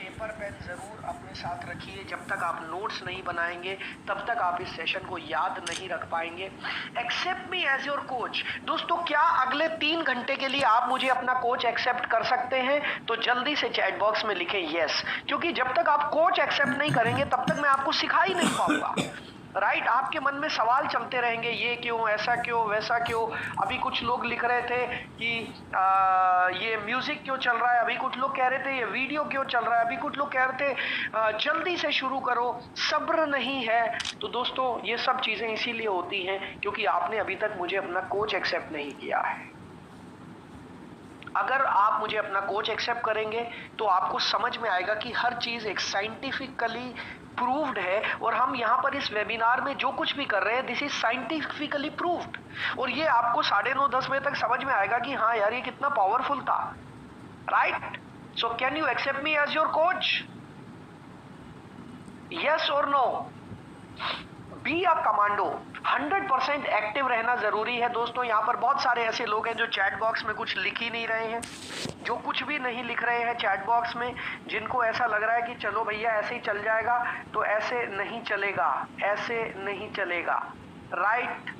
Paper pen जरूर अपने साथ रखिए। जब तक आप नोट्स नहीं बनाएंगे तब तक आप इस सेशन को याद नहीं रख पाएंगे। Accept me as your coach. दोस्तों, क्या अगले 3 घंटे के लिए आप मुझे अपना कोच एक्सेप्ट कर सकते हैं? तो जल्दी से चैट बॉक्स में लिखें यस, क्योंकि जब तक आप कोच एक्सेप्ट नहीं करेंगे तब तक मैं आपको सिखा ही नहीं पाऊंगा। राइट, आपके मन में सवाल चलते रहेंगे, ये क्यों, ऐसा क्यों, वैसा क्यों। अभी कुछ लोग लिख रहे थे कि ये म्यूजिक क्यों चल रहा है, अभी कुछ लोग कह रहे थे ये वीडियो क्यों चल रहा है, अभी कुछ लोग कह रहे थे जल्दी से शुरू करो, सब्र नहीं है। तो दोस्तों, ये सब चीजें इसीलिए होती हैं क्योंकि आपने अभी तक मुझे अपना कोच एक्सेप्ट नहीं किया है। अगर आप मुझे अपना कोच एक्सेप्ट करेंगे तो आपको समझ में आएगा कि हर चीज एक साइंटिफिकली प्रूव्ड है, और हम यहाँ पर इस वेबिनार में जो कुछ भी कर रहे हैं दिस इज साइंटिफिकली प्रूव्ड। और ये आपको 9:30-10 बजे तक समझ में आएगा कि हाँ यार, ये कितना पावरफुल था। Right, so can you accept me as your coach? Yes और no? Be a commando. 100% active रहना जरूरी है। दोस्तों, यहाँ पर बहुत सारे ऐसे लोग हैं जो चैट बॉक्स में कुछ लिख ही नहीं रहे हैं, जो कुछ भी नहीं लिख रहे हैं चैट बॉक्स में, जिनको ऐसा लग रहा है कि चलो भैया ऐसे ही चल जाएगा। तो ऐसे नहीं चलेगा, ऐसे नहीं चलेगा। राइट,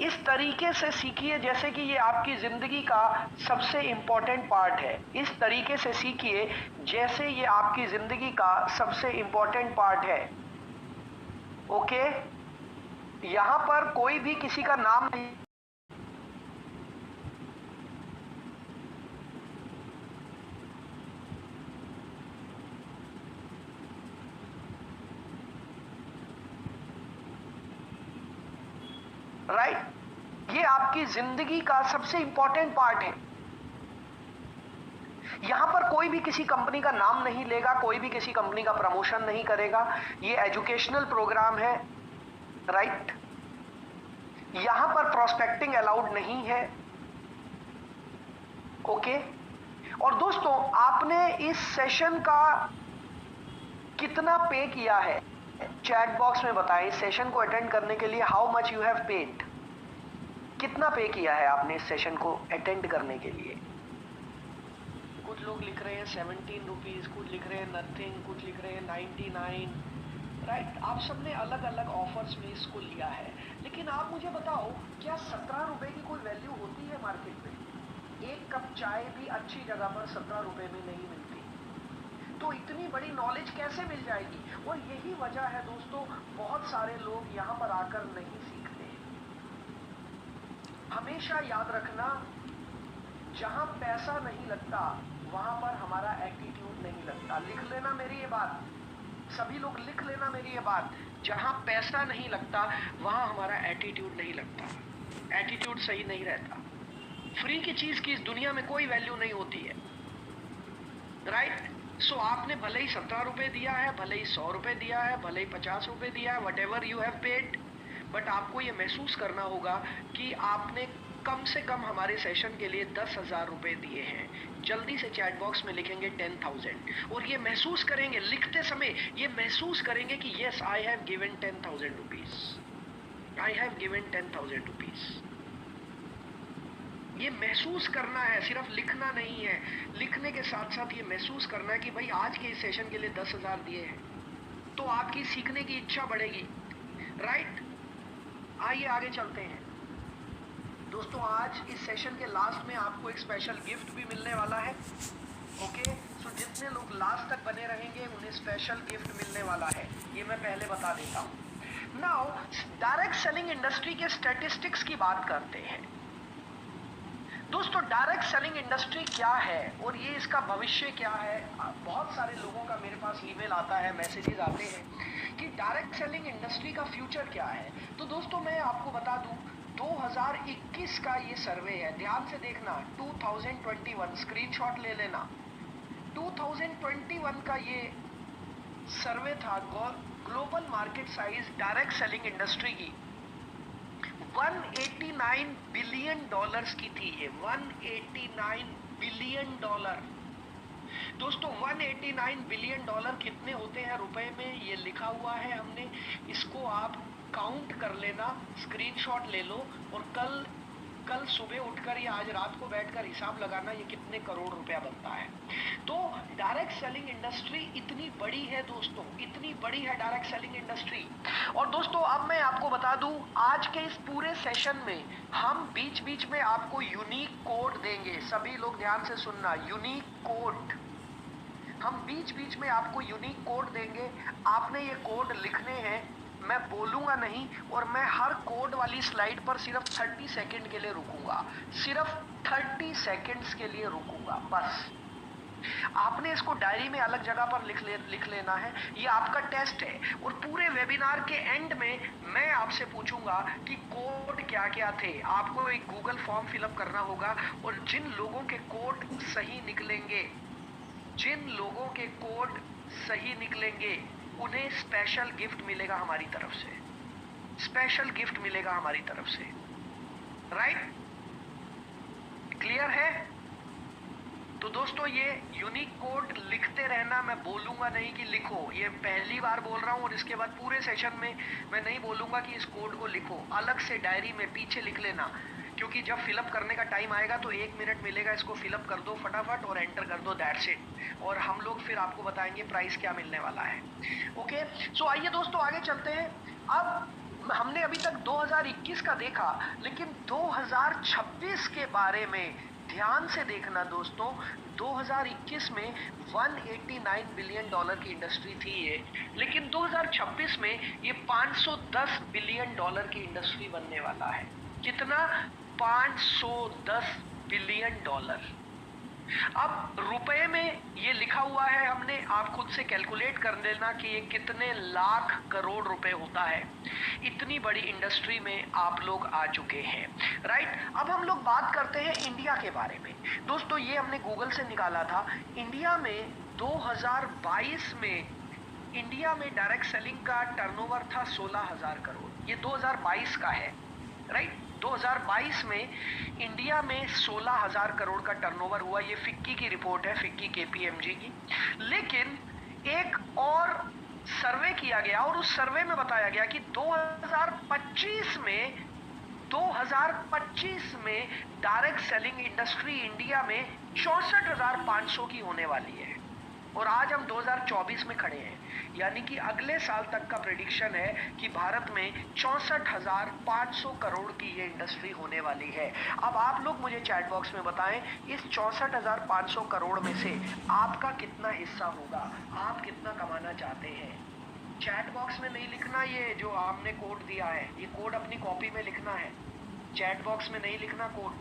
इस तरीके से सीखिए जैसे कि ये आपकी जिंदगी का सबसे इंपॉर्टेंट पार्ट है। इस तरीके से सीखिए जैसे ये आपकी जिंदगी का सबसे इंपॉर्टेंट पार्ट है। ओके, यहां पर कोई भी किसी का नाम नहीं। राइट, ये आपकी जिंदगी का सबसे इंपॉर्टेंट पार्ट है। यहां पर कोई भी किसी कंपनी का नाम नहीं लेगा, कोई भी किसी कंपनी का प्रमोशन नहीं करेगा। ये एजुकेशनल प्रोग्राम है। राइट, यहां पर प्रोस्पेक्टिंग अलाउड नहीं है। ओके, और दोस्तों, आपने इस सेशन का कितना पे किया है चैट बॉक्स में बताएं। इस सेशन को अटेंड करने के लिए how much you have paid, कितना पे किया है आपने इस सेशन को अटेंड करने के लिए? कुछ लोग लिख रहे हैं 17 रुपीज, कुछ लिख रहे हैं नथिंग, कुछ लिख रहे हैं 99। राइट, आप सबने अलग अलग ऑफर्स में इसको लिया है। लेकिन आप मुझे बताओ, क्या 17 रुपए की कोई वैल्यू होती है मार्केट में? एक कप चाय भी अच्छी जगह पर 17 रुपए में नहीं मिलती। तो इतनी बड़ी नॉलेज कैसे मिल जाएगी? और यही वजह है दोस्तों, बहुत सारे लोग यहाँ पर आकर नहीं सीखते। हमेशा याद रखना, जहां पैसा नहीं लगता वहां पर हमारा एटीट्यूड नहीं लगता। लिख लेना मेरी ये बात, सभी लोग लिख लेना मेरी ये बात। जहां पैसा नहीं लगता वहां हमारा एटीट्यूड नहीं लगता, एटीट्यूड सही नहीं रहता। फ्री की चीज की इस दुनिया में कोई वैल्यू नहीं होती है। राइट, सो आपने भले ही 17 रुपए दिया है, भले ही 100 रुपए दिया है, भले ही 50 रुपए दिया है, what ever you have paid, but आपको ये महसूस करना होगा कि आपने कम से कम हमारे सेशन के लिए 10,000 रुपए दिए हैं। जल्दी से चैट बॉक्स में लिखेंगे 10,000 और ये महसूस करेंगे, लिखते समय ये महसूस करेंगे कि yes, I have given 10,000 rupees, I have given 10,000 rupees. ये महसूस करना है, सिर्फ लिखना नहीं है। लिखने के साथ साथ ये महसूस करना है कि भाई आज के इस सेशन के लिए 10,000 दिए हैं, तो आपकी सीखने की इच्छा बढ़ेगी। राइट, आइए आगे चलते हैं दोस्तों। आज इस सेशन के लास्ट में आपको एक स्पेशल गिफ्ट भी मिलने वाला है। ओके, सो जितने लोग लास्ट तक बने रहेंगे उन्हें स्पेशल गिफ्ट मिलने वाला है, ये मैं पहले बता देता हूँ। नाउ, डायरेक्ट सेलिंग इंडस्ट्री के स्टैटिस्टिक्स की बात करते हैं। दोस्तों, डायरेक्ट सेलिंग इंडस्ट्री क्या है और ये इसका भविष्य क्या है? बहुत सारे लोगों का मेरे पास ईमेल आता है, मैसेजेस आते हैं कि डायरेक्ट सेलिंग इंडस्ट्री का फ्यूचर क्या है। तो दोस्तों, मैं आपको बता दूं, 2021 का ये सर्वे है, ध्यान से देखना। 2021 स्क्रीनशॉट ले लेना। 2021 का ये सर्वे था। Global market size direct selling industry की 189 बिलियन डॉलर्स की थी। ये 189 बिलियन डॉलर। दोस्तों, 189 बिलियन डॉलर कितने होते हैं रुपए में, ये लिखा हुआ है हमने। इसको आप काउंट कर लेना, स्क्रीनशॉट ले लो और कल कल सुबह उठकर या आज रात को बैठकर हिसाब लगाना ये कितने करोड़ रुपया बनता है। तो डायरेक्ट सेलिंग इंडस्ट्री इतनी बड़ी है दोस्तों, इतनी बड़ी है डायरेक्ट सेलिंग इंडस्ट्री। और दोस्तों अब मैं आपको बता दूं, आज के इस पूरे सेशन में हम बीच बीच में आपको यूनिक कोड देंगे। सभी लोग ध्यान से सुनना, यूनिक कोड हम बीच बीच में आपको यूनिक कोड देंगे। आपने ये कोड लिखने हैं, मैं बोलूंगा नहीं, और मैं हर कोड वाली स्लाइड पर सिर्फ 30 सेकंड के लिए रुकूंगा, सिर्फ 30 सेकंड्स के लिए रुकूंगा बस। आपने इसको डायरी में अलग जगह पर लिख लेना है, ये आपका टेस्ट है। और पूरे वेबिनार के एंड में मैं आपसे पूछूंगा कि कोड क्या क्या थे। आपको एक गूगल फॉर्म फिलअप करना होगा, और जिन लोगों के कोड सही निकलेंगे, जिन लोगों के कोड सही निकलेंगे, उन्हें स्पेशल गिफ्ट मिलेगा हमारी तरफ से, स्पेशल गिफ्ट मिलेगा हमारी तरफ से। राइट, क्लियर है? तो दोस्तों ये यूनिक कोड लिखते रहना, मैं बोलूंगा नहीं कि लिखो, ये पहली बार बोल रहा हूँ, और इसके बाद पूरे सेशन में मैं नहीं बोलूंगा कि इस कोड को लिखो, अलग से डायरी में पीछे लिख लेना, क्योंकि जब फिलअप करने का टाइम आएगा तो 1 मिनट मिलेगा, इसको फिलअप कर दो फटाफट और एंटर कर दो, दैट्स इट। और हम लोग फिर आपको बताएंगे प्राइस क्या मिलने वाला है। ओके, सो आइए दोस्तों आगे चलते हैं। अब हमने अभी तक 2021 का देखा, लेकिन 2026 के बारे में ध्यान से देखना दोस्तों। 2021 में 189 बिलियन डॉलर की इंडस्ट्री थी ये, लेकिन 2026 में ये 510 बिलियन डॉलर की इंडस्ट्री बनने वाला है। कितना? 510 बिलियन डॉलर। अब रुपए में ये लिखा हुआ है, हमने, आप खुद से कैलकुलेट कर लेना कि ये कितने लाख करोड़ रुपए होता है। इतनी बड़ी इंडस्ट्री में आप लोग आ चुके हैं। राइट, अब हम लोग बात करते हैं इंडिया के बारे में। दोस्तों ये हमने गूगल से निकाला था। इंडिया में 2022 में इंडिया में डायरेक्ट सेलिंग का टर्नओवर था 16,000 करोड़। ये 2022 का है। राइट, 2022 में इंडिया में 16,000 करोड़ का टर्नओवर हुआ। ये फिक्की की रिपोर्ट है, फिक्की KPMG की। लेकिन एक और सर्वे किया गया, और उस सर्वे में बताया गया कि 2025 में डायरेक्ट सेलिंग इंडस्ट्री इंडिया में 64,500 की होने वाली है। और आज हम 2024 में खड़े हैं, यानी कि अगले साल तक का प्रेडिक्शन है कि भारत में 64,500 करोड़ की ये इंडस्ट्री होने वाली है। अब आप लोग मुझे चैट बॉक्स में बताएं, इस 64,500 करोड़ में से आपका कितना हिस्सा होगा, आप कितना कमाना चाहते हैं। चैट बॉक्स में नहीं लिखना, ये जो आपने कोड दिया है, ये कोड अपनी कॉपी में लिखना है, चैट बॉक्स में नहीं लिखना कोड।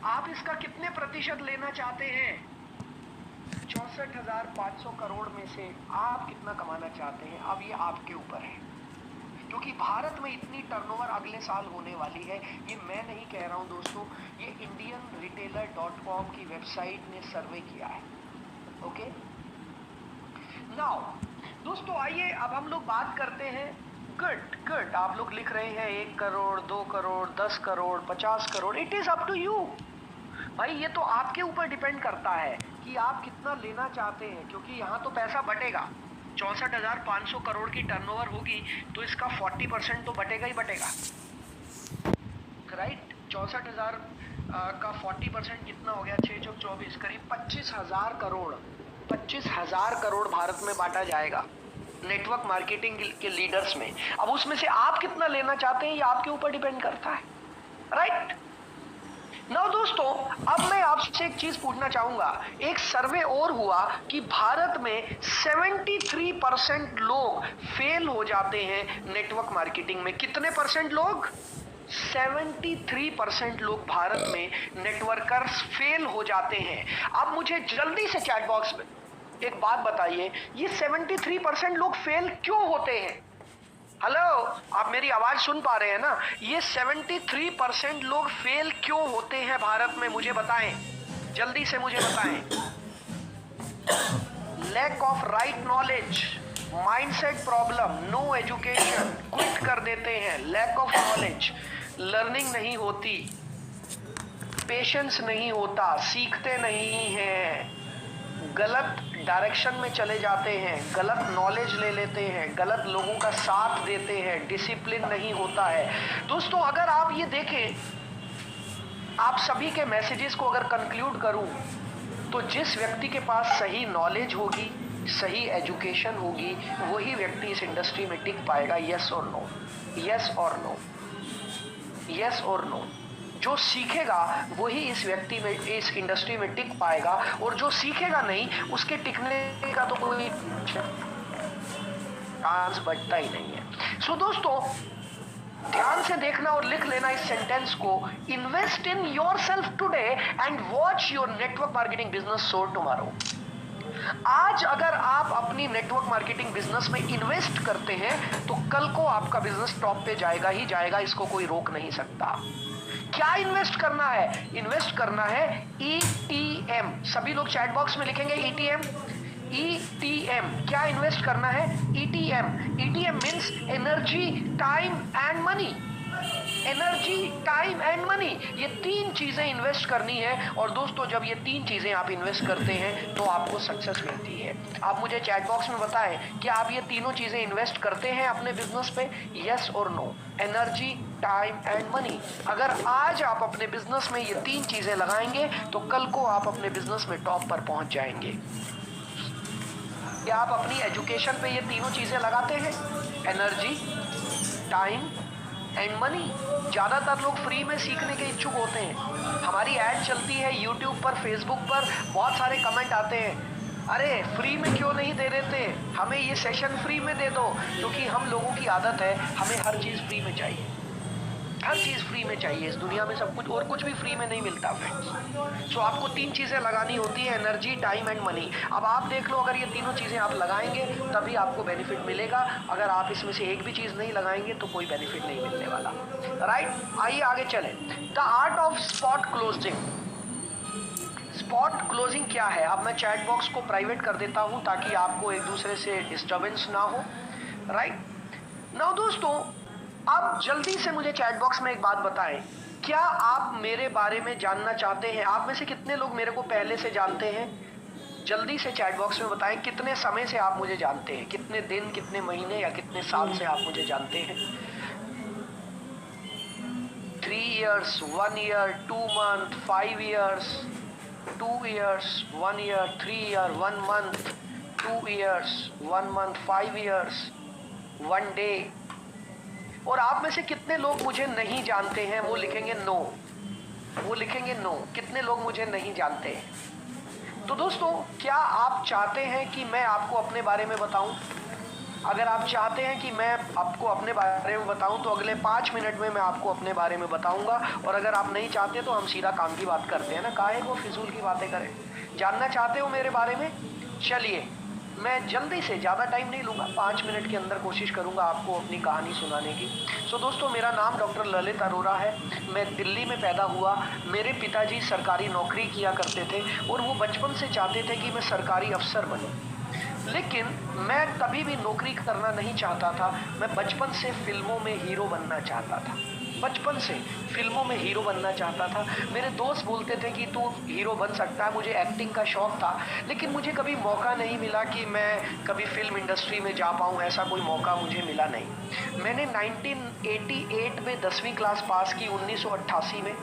आप इसका कितने प्रतिशत लेना चाहते हैं? 64,500 करोड़ में से आप कितना कमाना चाहते हैं? अब ये आपके ऊपर है, क्योंकि भारत में इतनी टर्नओवर अगले साल होने वाली है। ये मैं नहीं कह रहा हूं दोस्तों, ये indianretailer.com की वेबसाइट ने सर्वे किया है। ओके, नाउ दोस्तों आइए अब हम लोग बात करते हैं। गुड, आप लोग लिख रहे हैं 1 crore, 2 crore, 10 crore, 50 crore. It is up to you भाई, ये तो आपके ऊपर डिपेंड करता है कि आप कितना लेना चाहते हैं, क्योंकि यहाँ तो पैसा बटेगा। 64,500 करोड़ की टर्नओवर होगी तो इसका 40% तो बटेगा ही बटेगा। राइट, 64,000 का 40% कितना हो गया? 6 चौक 24, करीब 25,000 करोड़। 25,000 करोड़ भारत में बांटा जाएगा नेटवर्क मार्केटिंग के लीडर्स में। अब उसमें से आप कितना लेना चाहते हैं ये आपके ऊपर डिपेंड करता है। राइट, नाउ दोस्तों अब मैं आपसे एक चीज पूछना चाहूंगा। एक सर्वे और हुआ कि भारत में 73% लोग फेल हो जाते हैं नेटवर्क मार्केटिंग में। कितने परसेंट लोग? 73% लोग भारत में नेटवर्कर्स फेल हो जाते हैं। अब मुझे जल्दी से चैट बॉक्स में एक बात बताइए, ये 73% लोग फेल क्यों होते हैं? हेलो, आप मेरी आवाज सुन पा रहे हैं ना? ये 73% लोग फेल क्यों होते हैं भारत में, मुझे बताएं, जल्दी से मुझे बताएं। Lack of right knowledge, mindset problem, no education, quit कर देते हैं, लैक ऑफ नॉलेज, लर्निंग नहीं होती, पेशेंस नहीं होता, सीखते नहीं हैं, गलत डायरेक्शन में चले जाते हैं, गलत नॉलेज ले लेते हैं, गलत लोगों का साथ देते हैं, डिसिप्लिन नहीं होता है। दोस्तों अगर आप ये देखें, आप सभी के मैसेजेस को अगर कंक्लूड करूं तो जिस व्यक्ति के पास सही नॉलेज होगी, सही एजुकेशन होगी, वही व्यक्ति इस इंडस्ट्री में टिक पाएगा। यस और नो, यस और नो, यस और नो। जो सीखेगा वही इस व्यक्ति में, इस इंडस्ट्री में टिक पाएगा, और जो सीखेगा नहीं उसके टिकने का तो कोई चांस बचता ही नहीं है। सो दोस्तों ध्यान से देखना और लिख लेना इस सेंटेंस को, invest in yourself today and watch your network marketing business सोर टुमारो। आज अगर आप अपनी नेटवर्क मार्केटिंग बिजनेस में इन्वेस्ट करते हैं तो कल को आपका बिजनेस टॉप पे जाएगा ही जाएगा, इसको कोई रोक नहीं सकता। क्या इन्वेस्ट करना है? इन्वेस्ट करना है ETM। सभी लोग चैट बॉक्स में लिखेंगे ETM। ETM क्या इन्वेस्ट करना है? ETM। ETM means energy, time and money. Energy, time and money, ये तीन चीजें इन्वेस्ट करनी है। और दोस्तों जब ये तीन चीजें आप इन्वेस्ट करते हैं तो आपको सक्सेस मिलती है। आप मुझे चैट बॉक्स में बताएं कि आप ये तीनों चीजें इन्वेस्ट करते हैं अपने बिजनेस पे, यस और no. Energy, time and money. अगर आज आप अपने बिजनेस में ये तीन चीजें लगाएंगे तो कल को आप अपने बिजनेस में टॉप पर पहुंच जाएंगे। क्या आप अपनी एजुकेशन पे ये तीनों चीजें लगाते हैं? Energy, time and money. ज़्यादातर लोग फ्री में सीखने के इच्छुक होते हैं। हमारी ऐड चलती है यूट्यूब पर, फेसबुक पर, बहुत सारे कमेंट आते हैं, अरे फ्री में क्यों नहीं दे देते, हमें ये सेशन फ्री में दे दो। क्योंकि हम लोगों की आदत है, हमें हर चीज़ फ्री में चाहिए, हर चीज़ फ्री में चाहिए। इस दुनिया में सब कुछ और कुछ भी फ्री में नहीं मिलता फ्रेंड्स। सो आपको तीन चीज़ें लगानी होती है, एनर्जी, टाइम एंड मनी। अब आप देख लो, अगर ये तीनों चीज़ें आप लगाएंगे तभी आपको बेनिफिट मिलेगा। अगर आप इसमें से एक भी चीज़ नहीं लगाएंगे तो कोई बेनिफिट नहीं मिलने वाला, राइट। आइए आगे चलें। The art of spot closing. Spot closing क्या है? अब मैं चैट बॉक्स को प्राइवेट कर देता हूँ ताकि आपको एक दूसरे से डिस्टर्बेंस ना हो, राइट। नाउ दोस्तों आप जल्दी से मुझे चैट बॉक्स में एक बात बताएं, क्या आप मेरे बारे में जानना चाहते हैं? आप में से कितने लोग मेरे को पहले से जानते हैं? जल्दी से चैट बॉक्स में बताएं कितने समय से आप मुझे जानते हैं, कितने दिन, कितने महीने या कितने साल से आप मुझे जानते हैं। 3 years, 1 year, 2 month, 5 years, 2 years, 1 year, 3 year, 1 month, 2 years, 1 month, 5 years, 1 day। और आप में से कितने लोग मुझे नहीं जानते हैं? वो लिखेंगे नो, वो लिखेंगे नो। कितने लोग मुझे नहीं जानते हैं? तो दोस्तों क्या आप चाहते हैं कि मैं आपको अपने बारे में बताऊं? अगर आप चाहते हैं कि मैं आपको अपने बारे में बताऊं तो अगले 5 मिनट में मैं आपको अपने बारे में बताऊंगा। और अगर आप नहीं चाहते तो हम सीधा काम की बात करते हैं ना, काहे को फिजूल की बातें करें। जानना चाहते हो मेरे बारे में? चलिए मैं जल्दी से, ज़्यादा टाइम नहीं लूँगा, 5 मिनट के अंदर कोशिश करूँगा आपको अपनी कहानी सुनाने की। सो दोस्तों मेरा नाम डॉक्टर ललित अरोरा है। मैं दिल्ली में पैदा हुआ। मेरे पिताजी सरकारी नौकरी किया करते थे और वो बचपन से चाहते थे कि मैं सरकारी अफसर बनूँ, लेकिन मैं कभी भी नौकरी करना नहीं चाहता था। मैं बचपन से फिल्मों में हीरो बनना चाहता था, बचपन से फिल्मों में हीरो बनना चाहता था। मेरे दोस्त बोलते थे कि तू हीरो बन सकता है। मुझे एक्टिंग का शौक़ था, लेकिन मुझे कभी मौका नहीं मिला कि मैं कभी फिल्म इंडस्ट्री में जा पाऊँ, ऐसा कोई मौका मुझे मिला नहीं। मैंने 1988 में 10वीं क्लास पास की, 1988 में,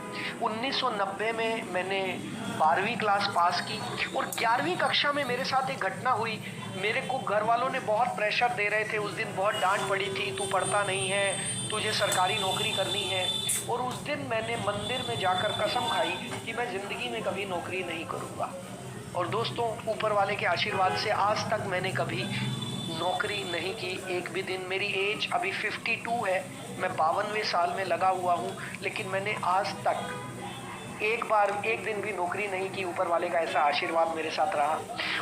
1990 में मैंने 12वीं क्लास पास की। और 11वीं कक्षा में मेरे साथ एक घटना हुई। मेरे को घर वालों ने बहुत प्रेशर दे रहे थे। उस दिन बहुत डांट पड़ी थी, तू पढ़ता नहीं है, तुझे सरकारी नौकरी करनी है। और उस दिन मैंने मंदिर में जाकर कसम खाई कि मैं ज़िंदगी में कभी नौकरी नहीं करूँगा। और दोस्तों ऊपर वाले के आशीर्वाद से आज तक मैंने कभी नौकरी नहीं की एक भी दिन। मेरी एज अभी 52 है, मैं 52वें साल में लगा हुआ हूँ, लेकिन मैंने आज तक एक दिन भी नौकरी नहीं की। ऊपर वाले का ऐसा आशीर्वाद मेरे साथ रहा।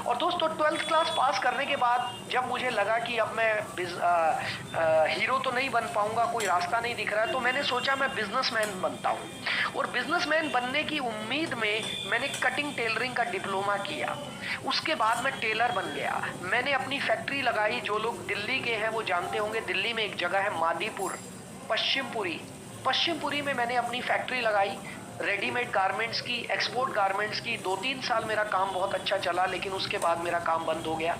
और दोस्तों 12th क्लास पास करने के बाद जब मुझे लगा कि अब मैं हीरो तो नहीं बन पाऊंगा, कोई रास्ता नहीं दिख रहा है, तो मैंने सोचा मैं बिजनेसमैन बनता हूँ। और बिजनेसमैन बनने की उम्मीद में मैंने कटिंग टेलरिंग का डिप्लोमा किया। उसके बाद मैं टेलर बन गया। मैंने अपनी फैक्ट्री लगाई। जो लोग दिल्ली के हैं वो जानते होंगे, दिल्ली में एक जगह है मादीपुर, पश्चिमपुरी में मैंने अपनी फैक्ट्री लगाई। रेडीमेड गारमेंट्स की, एक्सपोर्ट गारमेंट्स की। 2-3 साल मेरा काम बहुत अच्छा चला, लेकिन उसके बाद मेरा काम बंद हो गया।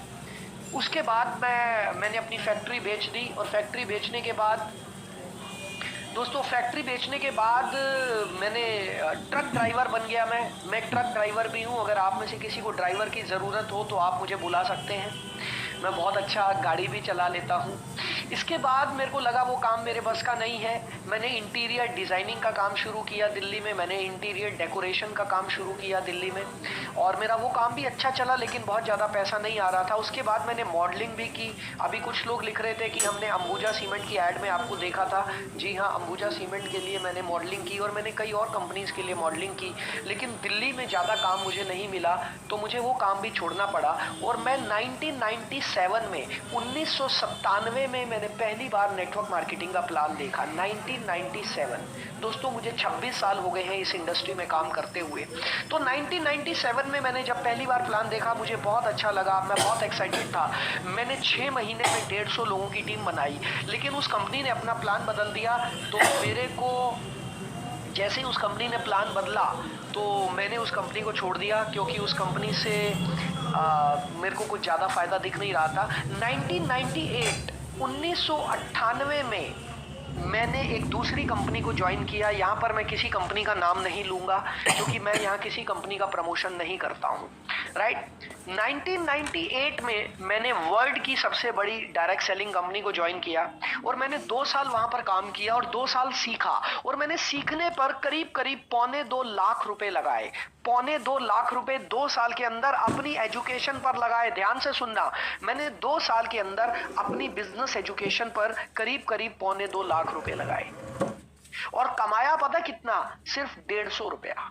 उसके बाद मैंने अपनी फैक्ट्री बेच दी, और फैक्ट्री बेचने के बाद दोस्तों, फैक्ट्री बेचने के बाद मैंने ट्रक ड्राइवर बन गया। मैं एक ट्रक ड्राइवर भी हूँ। अगर आप में से किसी को ड्राइवर की ज़रूरत हो तो आप मुझे बुला सकते हैं। मैं बहुत अच्छा गाड़ी भी चला लेता हूँ। इसके बाद मेरे को लगा वो काम मेरे बस का नहीं है। मैंने इंटीरियर डिज़ाइनिंग का काम शुरू किया दिल्ली में। मैंने इंटीरियर डेकोरेशन का काम शुरू किया दिल्ली में, और मेरा वो काम भी अच्छा चला, लेकिन बहुत ज़्यादा पैसा नहीं आ रहा था। उसके बाद मैंने मॉडलिंग भी की। अभी कुछ लोग लिख रहे थे कि हमने अंबुजा सीमेंट की ऐड में आपको देखा था। जी हाँ, अंबुजा सीमेंट के लिए मैंने मॉडलिंग की, और मैंने कई और कंपनीज़ के लिए मॉडलिंग की, लेकिन दिल्ली में ज़्यादा काम मुझे नहीं मिला, तो मुझे वो काम भी छोड़ना पड़ा। और मैं 1997 में 1997 में मैंने पहली बार नेटवर्क मार्केटिंग का प्लान देखा। 1997 दोस्तों, मुझे 26 साल हो गए हैं इस इंडस्ट्री में काम करते हुए। तो 1997 में मैंने जब पहली बार प्लान देखा, मुझे बहुत अच्छा लगा, मैं बहुत एक्साइटेड था। मैंने 6 महीने में 150 लोगों की टीम बनाई, लेकिन उस कंपनी ने अपना प्लान बदल दिया। तो मेरे को जैसे ही उस कंपनी ने प्लान बदला, तो मैंने उस कंपनी को छोड़ दिया, क्योंकि उस कंपनी से मेरे को कुछ ज़्यादा फ़ायदा दिख नहीं रहा था। 1998 में मैंने एक दूसरी कंपनी को ज्वाइन किया। यहाँ पर मैं किसी कंपनी का नाम नहीं लूँगा, क्योंकि मैं यहाँ किसी कंपनी का प्रमोशन नहीं करता हूँ, राइट। 1998 में मैंने वर्ल्ड की सबसे बड़ी डायरेक्ट सेलिंग कंपनी को ज्वाइन किया, और मैंने 2 साल वहाँ पर काम किया और 2 साल सीखा। और मैंने सीखने पर करीब करीब 2.25 लाख रुपए लगाए। 2.25 लाख रुपए 2 साल के अंदर अपनी एजुकेशन पर लगाए। ध्यान से सुनना, मैंने 2 साल के अंदर अपनी बिजनेस एजुकेशन पर करीब करीब 2.25 लाख रुपए लगाए, और कमाया पता कितना? सिर्फ 150 रुपया।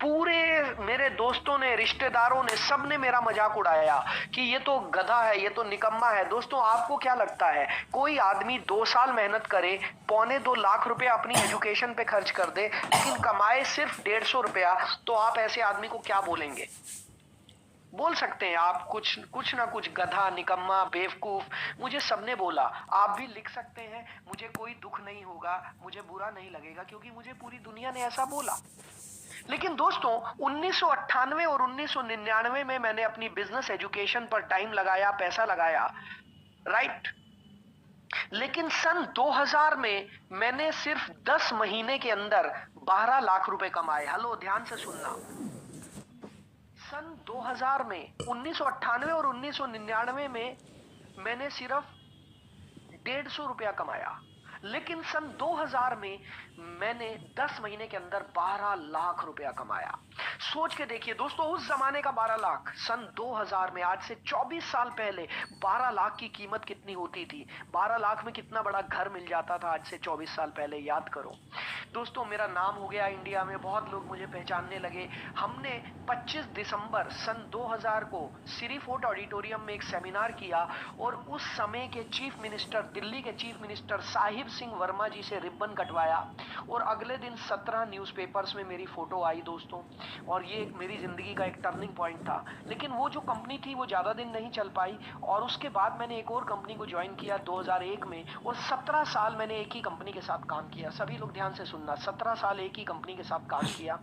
पूरे मेरे दोस्तों ने, रिश्तेदारों ने, सबने मेरा मजाक उड़ाया कि ये तो गधा है, ये तो निकम्मा है। दोस्तों, आपको क्या लगता है, कोई आदमी 2 साल मेहनत करे, 2.25 लाख रुपए अपनी एजुकेशन पे खर्च कर दे, लेकिन कमाए सिर्फ 150 रुपया, तो आप ऐसे आदमी को क्या बोलेंगे? बोल सकते हैं आप कुछ ना कुछ, गधा, निकम्मा, बेवकूफ, मुझे सबने बोला। आप भी लिख सकते हैं, मुझे कोई दुख नहीं होगा, मुझे बुरा नहीं लगेगा, क्योंकि मुझे पूरी दुनिया ने ऐसा बोला। लेकिन दोस्तों, 1998 और 1999 में मैंने अपनी बिजनेस एजुकेशन पर टाइम लगाया, पैसा लगाया, राइट। लेकिन सन 2000 में मैंने सिर्फ 10 महीने के अंदर 12 लाख रुपए कमाए। हेलो, ध्यान से सुनना। सन 2000 में, 1998 और 1999 में मैंने सिर्फ 150 रुपया कमाया, लेकिन सन 2000 में मैंने 10 महीने के अंदर 12 लाख रुपया कमाया। सोच के देखिए दोस्तों, उस जमाने का 12 लाख, सन 2000 में, आज से 24 साल पहले 12 लाख की कीमत कितनी होती थी? 12 लाख में कितना बड़ा घर मिल जाता था आज से 24 साल पहले, याद करो। दोस्तों, मेरा नाम हो गया इंडिया में, बहुत लोग मुझे पहचानने लगे। हमने 25 दिसंबर सन 2000 को सिरी फोर्ट ऑडिटोरियम में एक सेमिनार किया, और उस समय के चीफ मिनिस्टर, दिल्ली के चीफ मिनिस्टर साहिब सिंह वर्मा जी से रिबन कटवाया, और अगले दिन 17 न्यूज़पेपर्स में मेरी फोटो आई दोस्तों। और ये मेरी जिंदगी का एक टर्निंग पॉइंट था। लेकिन वो जो कंपनी थी वो ज्यादा दिन नहीं चल पाई, और उसके बाद मैंने एक और कंपनी को ज्वाइन किया 2001 में, और 17 साल मैंने एक ही कंपनी के साथ काम किया। सभी लोग ध्यान से सुनना, 17 साल एक ही कंपनी के साथ काम किया,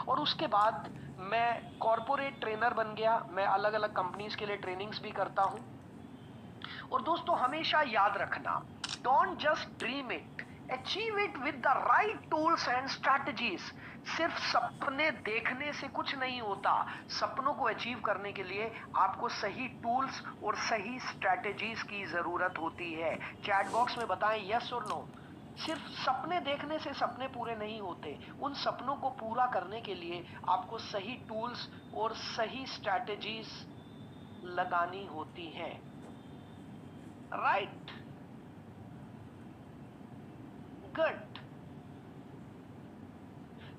और उसके बाद मैं कॉर्पोरेट ट्रेनर बन गया। मैं अलग अलग कंपनीज के लिए ट्रेनिंग्स भी करता हूं। और दोस्तों, हमेशा याद रखना, don't just dream it, achieve it with the right tools and strategies. सिर्फ सपने देखने से कुछ नहीं होता। सपनों को अचीव करने के लिए आपको सही टूल्स और सही स्ट्रैटेजीज की जरूरत होती है। चैट बॉक्स में बताएं यस और नो। सिर्फ सपने देखने से सपने पूरे नहीं होते। उन सपनों को पूरा करने के लिए आपको सही टूल्स और सही स्ट्रैटेजीज लगानी होती हैं, राइट। गुड।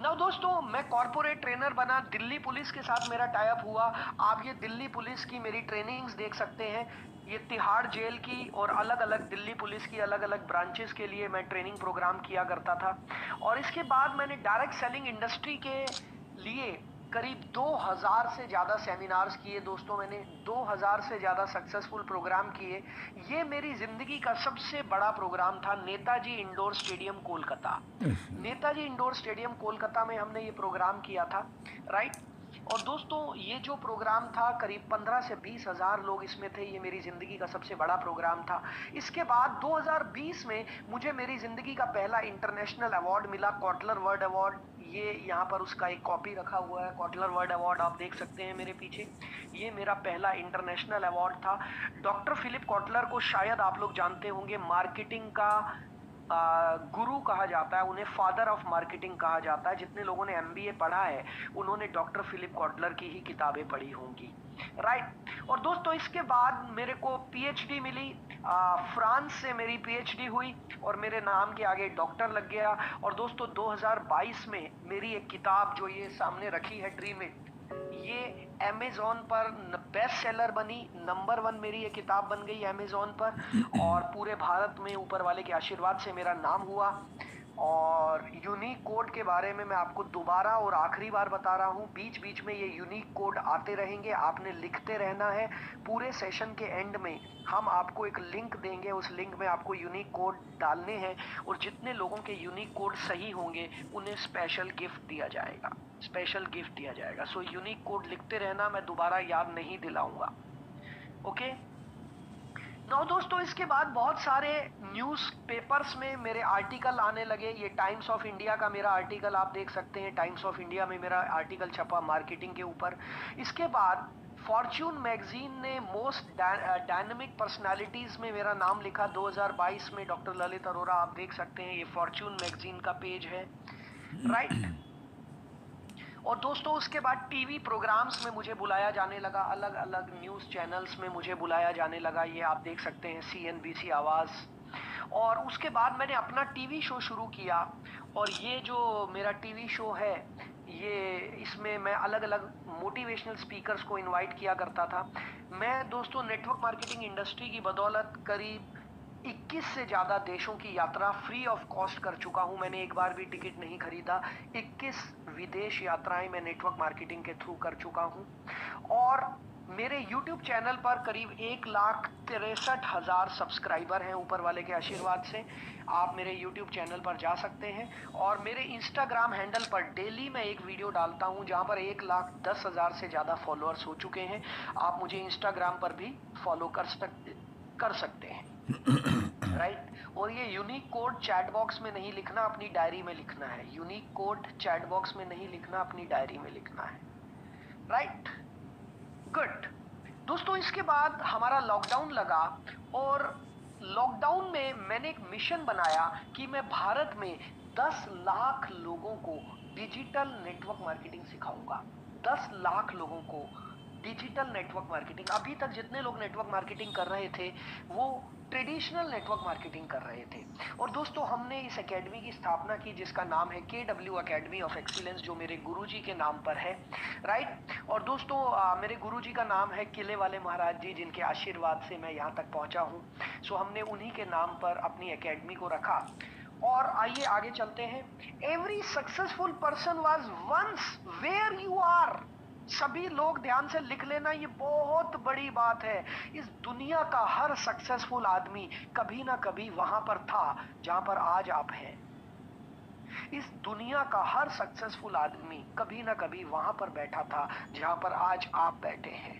नाउ दोस्तों, मैं कॉर्पोरेट ट्रेनर बना, दिल्ली पुलिस के साथ मेरा टाई अप हुआ। आप ये दिल्ली पुलिस की मेरी ट्रेनिंग्स देख सकते हैं। ये तिहाड़ जेल की और अलग अलग दिल्ली पुलिस की अलग अलग ब्रांचेस के लिए मैं ट्रेनिंग प्रोग्राम किया करता था। और इसके बाद मैंने डायरेक्ट सेलिंग इंडस्ट्री के लिए करीब 2000 से ज़्यादा सेमिनार्स किए दोस्तों, मैंने 2000 से ज़्यादा सक्सेसफुल प्रोग्राम किए। ये मेरी ज़िंदगी का सबसे बड़ा प्रोग्राम था, Netaji indoor stadium Kolkata. Netaji indoor stadium Kolkata में हमने ये प्रोग्राम किया था, राइट। और दोस्तों ये जो प्रोग्राम था करीब 15 से 20 हजार लोग इसमें थे। ये मेरी जिंदगी का सबसे बड़ा प्रोग्राम था। इसके बाद 2020 में मुझे मेरी जिंदगी का पहला इंटरनेशनल अवार्ड मिला, कॉटलर वर्ल्ड अवार्ड। ये यहाँ पर उसका एक कॉपी रखा हुआ है, कॉटलर वर्ल्ड अवार्ड आप देख सकते हैं मेरे पीछे। ये मेरा पहला इंटरनेशनल अवार्ड था। डॉक्टर फिलिप कॉटलर को शायद आप लोग जानते होंगे, मार्केटिंग का गुरु कहा जाता है उन्हें, फादर ऑफ मार्केटिंग कहा जाता है। जितने लोगों ने एमबीए पढ़ा है उन्होंने डॉक्टर फिलिप कॉटलर की ही किताबें पढ़ी होंगी, राइट। और दोस्तों इसके बाद मेरे को पीएचडी मिली, फ्रांस से मेरी पीएचडी हुई और मेरे नाम के आगे डॉक्टर लग गया। और दोस्तों 2022 में मेरी एक किताब जो ये सामने रखी है, ड्रीम इट, ये अमेज़न पर बेस्ट सेलर बनी, नंबर 1 मेरी ये किताब बन गई अमेज़न पर। और पूरे भारत में ऊपर वाले के आशीर्वाद से मेरा नाम हुआ। और यूनिक कोड के बारे में मैं आपको दोबारा और आखिरी बार बता रहा हूँ, बीच बीच में ये यूनिक कोड आते रहेंगे, आपने लिखते रहना है। पूरे सेशन के एंड में हम आपको एक लिंक देंगे, उस लिंक में आपको यूनिक कोड डालने हैं और जितने लोगों के यूनिक कोड सही होंगे उन्हें स्पेशल गिफ्ट दिया जाएगा, स्पेशल गिफ्ट दिया जाएगा। सो यूनिक कोड लिखते रहना, मैं दोबारा याद नहीं दिलाऊंगा, ओके। नाउ दोस्तों इसके बाद बहुत सारे न्यूज़ पेपर्स में मेरे आर्टिकल आने लगे। ये टाइम्स ऑफ इंडिया का मेरा आर्टिकल आप देख सकते हैं, टाइम्स ऑफ इंडिया में मेरा आर्टिकल छपा मार्केटिंग के ऊपर। इसके बाद फॉर्च्यून मैगजीन ने मोस्ट डायनामिक पर्सनालिटीज में मेरा नाम लिखा 2022 में, डॉक्टर ललित अरोरा आप देख सकते हैं, ये फॉर्च्यून मैगजीन का पेज है, राइट। और दोस्तों उसके बाद टीवी प्रोग्राम्स में मुझे बुलाया जाने लगा, अलग अलग न्यूज़ चैनल्स में मुझे बुलाया जाने लगा, ये आप देख सकते हैं सीएनबीसी आवाज़। और उसके बाद मैंने अपना टीवी शो शुरू किया और ये जो मेरा टीवी शो है ये, इसमें मैं अलग अलग मोटिवेशनल स्पीकर्स को इनवाइट किया करता था। मैं दोस्तों नेटवर्क मार्केटिंग इंडस्ट्री की बदौलत करीब 21 से ज़्यादा देशों की यात्रा फ्री ऑफ कॉस्ट कर चुका हूं। मैंने एक बार भी टिकट नहीं खरीदा। 21 विदेश यात्राएं मैं नेटवर्क मार्केटिंग के थ्रू कर चुका हूं। और मेरे YouTube चैनल पर करीब 1,63,000 सब्सक्राइबर हैं ऊपर वाले के आशीर्वाद से। आप मेरे YouTube चैनल पर जा सकते हैं और मेरे Instagram हैंडल पर डेली मैं एक वीडियो डालता हूं जहां पर 1,10,000 से ज़्यादा फॉलोअर्स हो चुके हैं। आप मुझे Instagram पर भी फॉलो कर सकते हैं, राइट। और ये यूनिक कोड चैट बॉक्स में नहीं लिखना, अपनी डायरी में लिखना है। यूनिक कोड चैट बॉक्स में नहीं लिखना, अपनी डायरी में लिखना है, राइट। गुड दोस्तों इसके बाद हमारा लॉकडाउन लगा और लॉकडाउन में मैंने एक मिशन बनाया कि मैं भारत में 10 लाख लोगों को डिजिटल नेटवर्क मार्केटिंग सिखाऊंगा। 10 लाख लोगों को डिजिटल नेटवर्क मार्केटिंग। अभी तक जितने लोग नेटवर्क मार्केटिंग कर रहे थे वो ट्रेडिशनल नेटवर्क मार्केटिंग कर रहे थे। और दोस्तों हमने इस एकेडमी की स्थापना की जिसका नाम है KW अकेडमी ऑफ एक्सीलेंस, जो मेरे गुरुजी के नाम पर है, राइट। और दोस्तों मेरे गुरुजी का नाम है किले वाले महाराज जी, जिनके आशीर्वाद से मैं यहाँ तक पहुँचा हूँ। सो हमने उन्हीं के नाम पर अपनी एकेडमी को रखा। और आइए आगे चलते हैं। Every successful person was once where you are. सभी लोग ध्यान से लिख लेना, ये बहुत बड़ी बात है। इस दुनिया का हर सक्सेसफुल आदमी कभी ना कभी वहां पर था जहां पर आज आप हैं। इस दुनिया का हर सक्सेसफुल आदमी कभी ना कभी वहां पर बैठा था जहां पर आज आप बैठे हैं।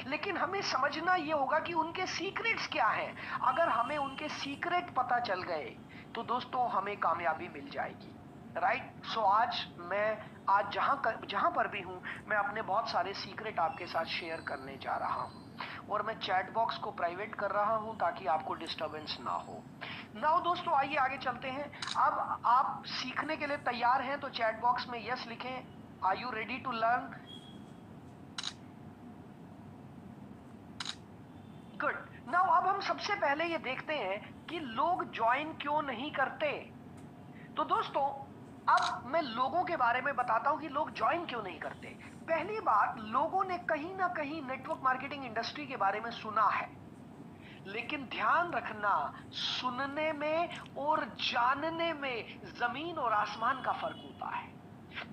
लेकिन हमें समझना ये होगा कि उनके सीक्रेट्स क्या हैं। अगर हमें उनके सीक्रेट पता चल गए तो दोस्तों हमें कामयाबी मिल जाएगी, राइट। सो आज जहां पर भी हूं मैं अपने बहुत सारे सीक्रेट आपके साथ शेयर करने जा रहा हूं और मैं चैट बॉक्स को प्राइवेट कर रहा हूं ताकि आपको डिस्टरबेंस ना हो। नाउ दोस्तों आइए आगे चलते हैं। अब आप सीखने के लिए तैयार हैं तो चैट बॉक्स में यस लिखें। Are you ready to learn? Good. Now अब हम सबसे पहले ये देखते हैं कि लोग ज्वाइन क्यों नहीं करते। तो दोस्तों अब मैं लोगों के बारे में बताता हूं कि लोग ज्वाइन क्यों नहीं करते। पहली बात, लोगों ने कहीं ना कहीं नेटवर्क मार्केटिंग इंडस्ट्री के बारे में सुना है, लेकिन ध्यान रखना सुनने में और जानने में जमीन और आसमान का फर्क होता है।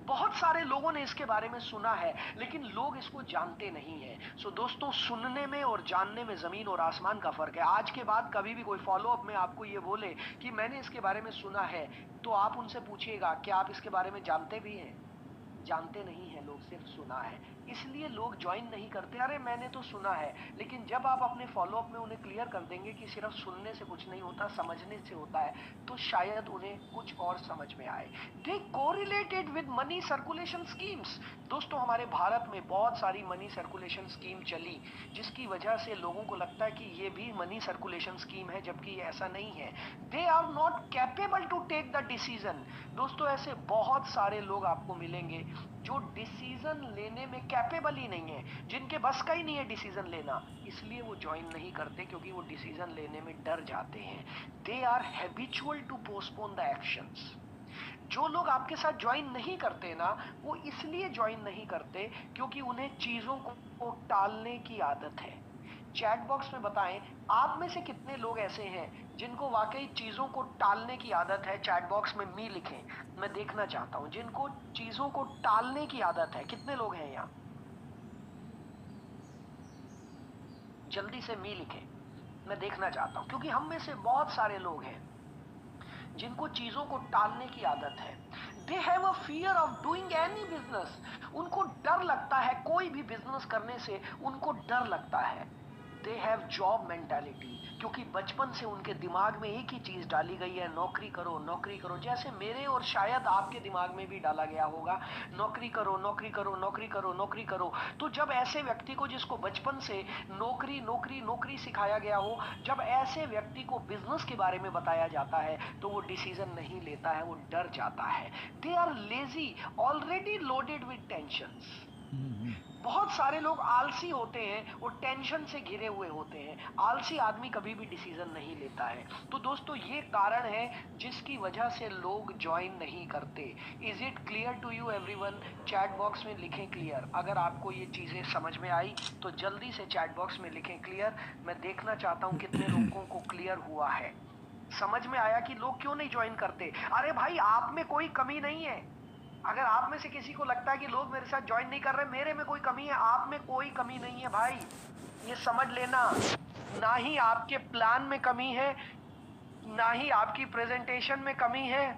बहुत सारे लोगों ने इसके बारे में सुना है, लेकिन लोग इसको जानते नहीं हैं। सो दोस्तों, सुनने में और जानने में जमीन और आसमान का फर्क है। आज के बाद कभी भी कोई फॉलो अप में आपको ये बोले कि मैंने इसके बारे में सुना है, तो आप उनसे पूछिएगा क्या आप इसके बारे में जानते भी हैं? जानते नहीं है लोग, सिर्फ सुना है। इसलिए लोग ज्वाइन नहीं करते, अरे मैंने तो सुना है। लेकिन जब आप अपने फॉलोअप में उन्हें क्लियर कर देंगे कि सिर्फ सुनने से कुछ नहीं होता, समझने से होता है, तो शायद उन्हें कुछ और समझ में आए। They correlated with money circulation schemes. दोस्तों, हमारे भारत में बहुत सारी मनी सर्कुलेशन स्कीम चली, जिसकी वजह से लोगों को लगता है कि ये भी मनी सर्कुलेशन स्कीम है, जबकि ये ऐसा नहीं है। They are not capable to take the decision. दोस्तों, ऐसे बहुत सारे लोग आपको मिलेंगे जो डिसीजन लेने में कैपेबल ही नहीं है, जिनके बस का ही नहीं है डिसीजन लेना, इसलिए वो ज्वाइन नहीं करते, क्योंकि वो डिसीजन लेने में डर जाते हैं। They are habitual to postpone the actions. जो लोग आपके साथ ज्वाइन नहीं करते ना, वो इसलिए ज्वाइन नहीं करते क्योंकि उन्हें चीजों को टालने की आदत है। चैट बॉक्स में बताएं, आप में से कितने लोग ऐसे हैं जिनको वाकई चीजों को टालने की आदत है? चैट बॉक्स में मी लिखें, मैं देखना चाहता हूं जिनको चीजों को टालने की आदत है। कितने लोग हैं यहाँ? जल्दी से मी लिखें, मैं देखना चाहता हूं, क्योंकि हम में से बहुत सारे लोग हैं जिनको चीजों को टालने की आदत है। They have a fear of doing any business. उनको डर लगता है, कोई भी बिजनेस करने से उनको डर लगता है। दे हैव जॉब मेंटालिटी, क्योंकि बचपन से उनके दिमाग में एक ही चीज डाली गई है, नौकरी करो नौकरी करो। जैसे मेरे और शायद आपके दिमाग में भी डाला गया होगा, नौकरी करो नौकरी करो नौकरी करो नौकरी करो। तो जब ऐसे व्यक्ति को, जिसको बचपन से नौकरी नौकरी नौकरी सिखाया गया हो, जब ऐसे व्यक्ति को बिजनेस के बारे में बताया जाता है, तो वो डिसीजन नहीं लेता है, वो डर जाता है। They are lazy, already loaded with tensions. बहुत सारे लोग आलसी होते हैं और टेंशन से घिरे हुए होते हैं। आलसी आदमी कभी भी डिसीजन नहीं लेता है। तो दोस्तों, ये कारण है जिसकी वजह से लोग ज्वाइन नहीं करते। Is it clear to you everyone? Chat box में लिखें क्लियर। अगर आपको ये चीजें समझ में आई तो जल्दी से चैट बॉक्स में लिखें क्लियर। मैं देखना चाहता हूं कितने लोगों को क्लियर हुआ है, समझ में आया कि लोग क्यों नहीं ज्वाइन करते। अरे भाई, आप में कोई कमी नहीं है। अगर आप में से किसी को लगता है कि लोग मेरे साथ ज्वाइन नहीं कर रहे, मेरे में कोई कमी है, आप में कोई कमी नहीं है भाई, ये समझ लेना। ना ही आपके प्लान में कमी है, ना ही आपकी प्रेजेंटेशन में कमी है।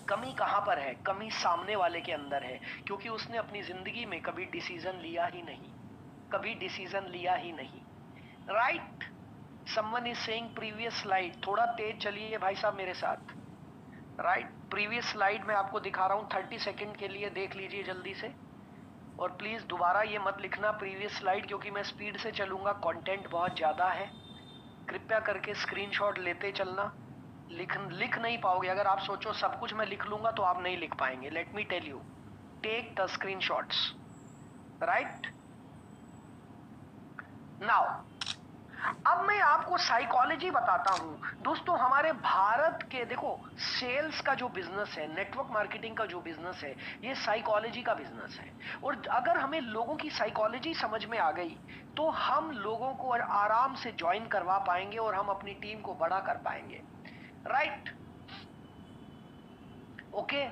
कमी कहां पर है? कमी सामने वाले के अंदर है, क्योंकि उसने अपनी जिंदगी में कभी डिसीजन लिया ही नहीं, कभी डिसीजन लिया ही नहीं। Right? Someone is saying previous slide. थोड़ा तेज चलिए भाई साहब मेरे साथ। राइट, प्रीवियस स्लाइड में आपको दिखा रहा हूं, 30 सेकंड के लिए देख लीजिए जल्दी से। और प्लीज दोबारा ये मत लिखना प्रीवियस स्लाइड, क्योंकि मैं स्पीड से चलूंगा, कंटेंट बहुत ज्यादा है। कृपया करके स्क्रीनशॉट लेते चलना। लिख नहीं पाओगे। अगर आप सोचो सब कुछ मैं लिख लूंगा तो आप नहीं लिख पाएंगे। Let me tell you, take the screenshots. Right now, अब मैं आपको साइकोलॉजी बताता हूं। दोस्तों, हमारे भारत के, देखो, सेल्स का जो बिजनेस है, नेटवर्क मार्केटिंग का जो बिजनेस है, ये साइकोलॉजी का बिजनेस है। और अगर हमें लोगों की साइकोलॉजी समझ में आ गई तो हम लोगों को आराम से ज्वाइन करवा पाएंगे और हम अपनी टीम को बड़ा कर पाएंगे। Right? Okay,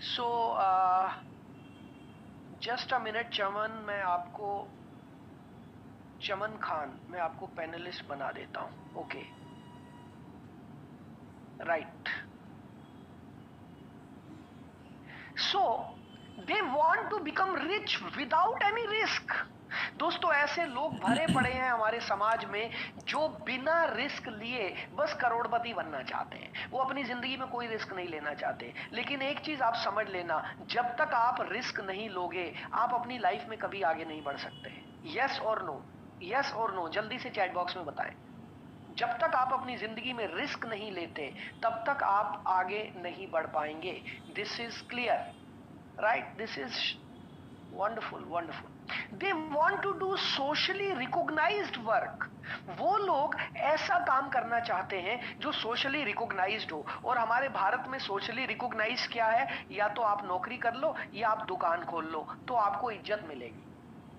so just a minute Chaman, मैं आपको, चमन खान, मैं आपको पैनलिस्ट बना देता हूं। Okay, right. So they want to become rich without any risk. दोस्तों, ऐसे लोग भरे पड़े हैं हमारे समाज में जो बिना रिस्क लिए बस करोड़पति बनना चाहते हैं। वो अपनी जिंदगी में कोई रिस्क नहीं लेना चाहते। लेकिन एक चीज आप समझ लेना, जब तक आप रिस्क नहीं लोगे, आप अपनी लाइफ में कभी आगे नहीं बढ़ सकते। यस और नो? यस और नो जल्दी से चैट बॉक्स में बताएं। जब तक आप अपनी जिंदगी में रिस्क नहीं लेते, तब तक आप आगे नहीं बढ़ पाएंगे। This is clear? Right? This is wonderful, wonderful. They want to do socially recognised work. वो लोग ऐसा काम करना चाहते हैं जो सोशली रिकॉग्नाइज्ड हो। और हमारे भारत में सोशली रिकॉग्नाइज्ड क्या है? या तो आप नौकरी कर लो या आप दुकान खोल लो, तो आपको इज्जत मिलेगी।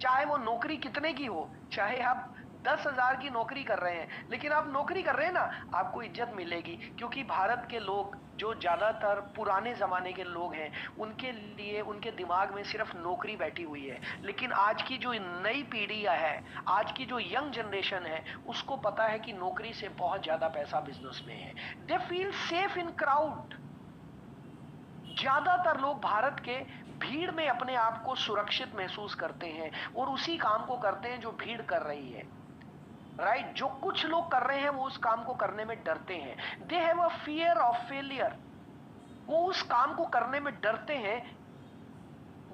चाहे वो नौकरी कितने की हो, चाहे आप 10,000 की नौकरी कर रहे हैं, लेकिन आप नौकरी कर रहे हैं ना, आपको इज्जत मिलेगी, क्योंकि भारत के लोग जो ज्यादातर पुराने जमाने के लोग हैं, उनके लिए उनके दिमाग में सिर्फ नौकरी बैठी हुई है। लेकिन आज की जो नई पीढ़ी है, आज की जो यंग जनरेशन है, उसको पता है कि नौकरी से बहुत ज्यादा पैसा बिजनेस में है। They feel safe in crowd. ज्यादातर लोग भारत के भीड़ में अपने आप को सुरक्षित महसूस करते हैं और उसी काम को करते हैं जो भीड़ कर रही है। राइट जो कुछ लोग कर रहे हैं वो उस काम को करने में डरते हैं। दे have a fear of failure. वो उस काम को करने में डरते हैं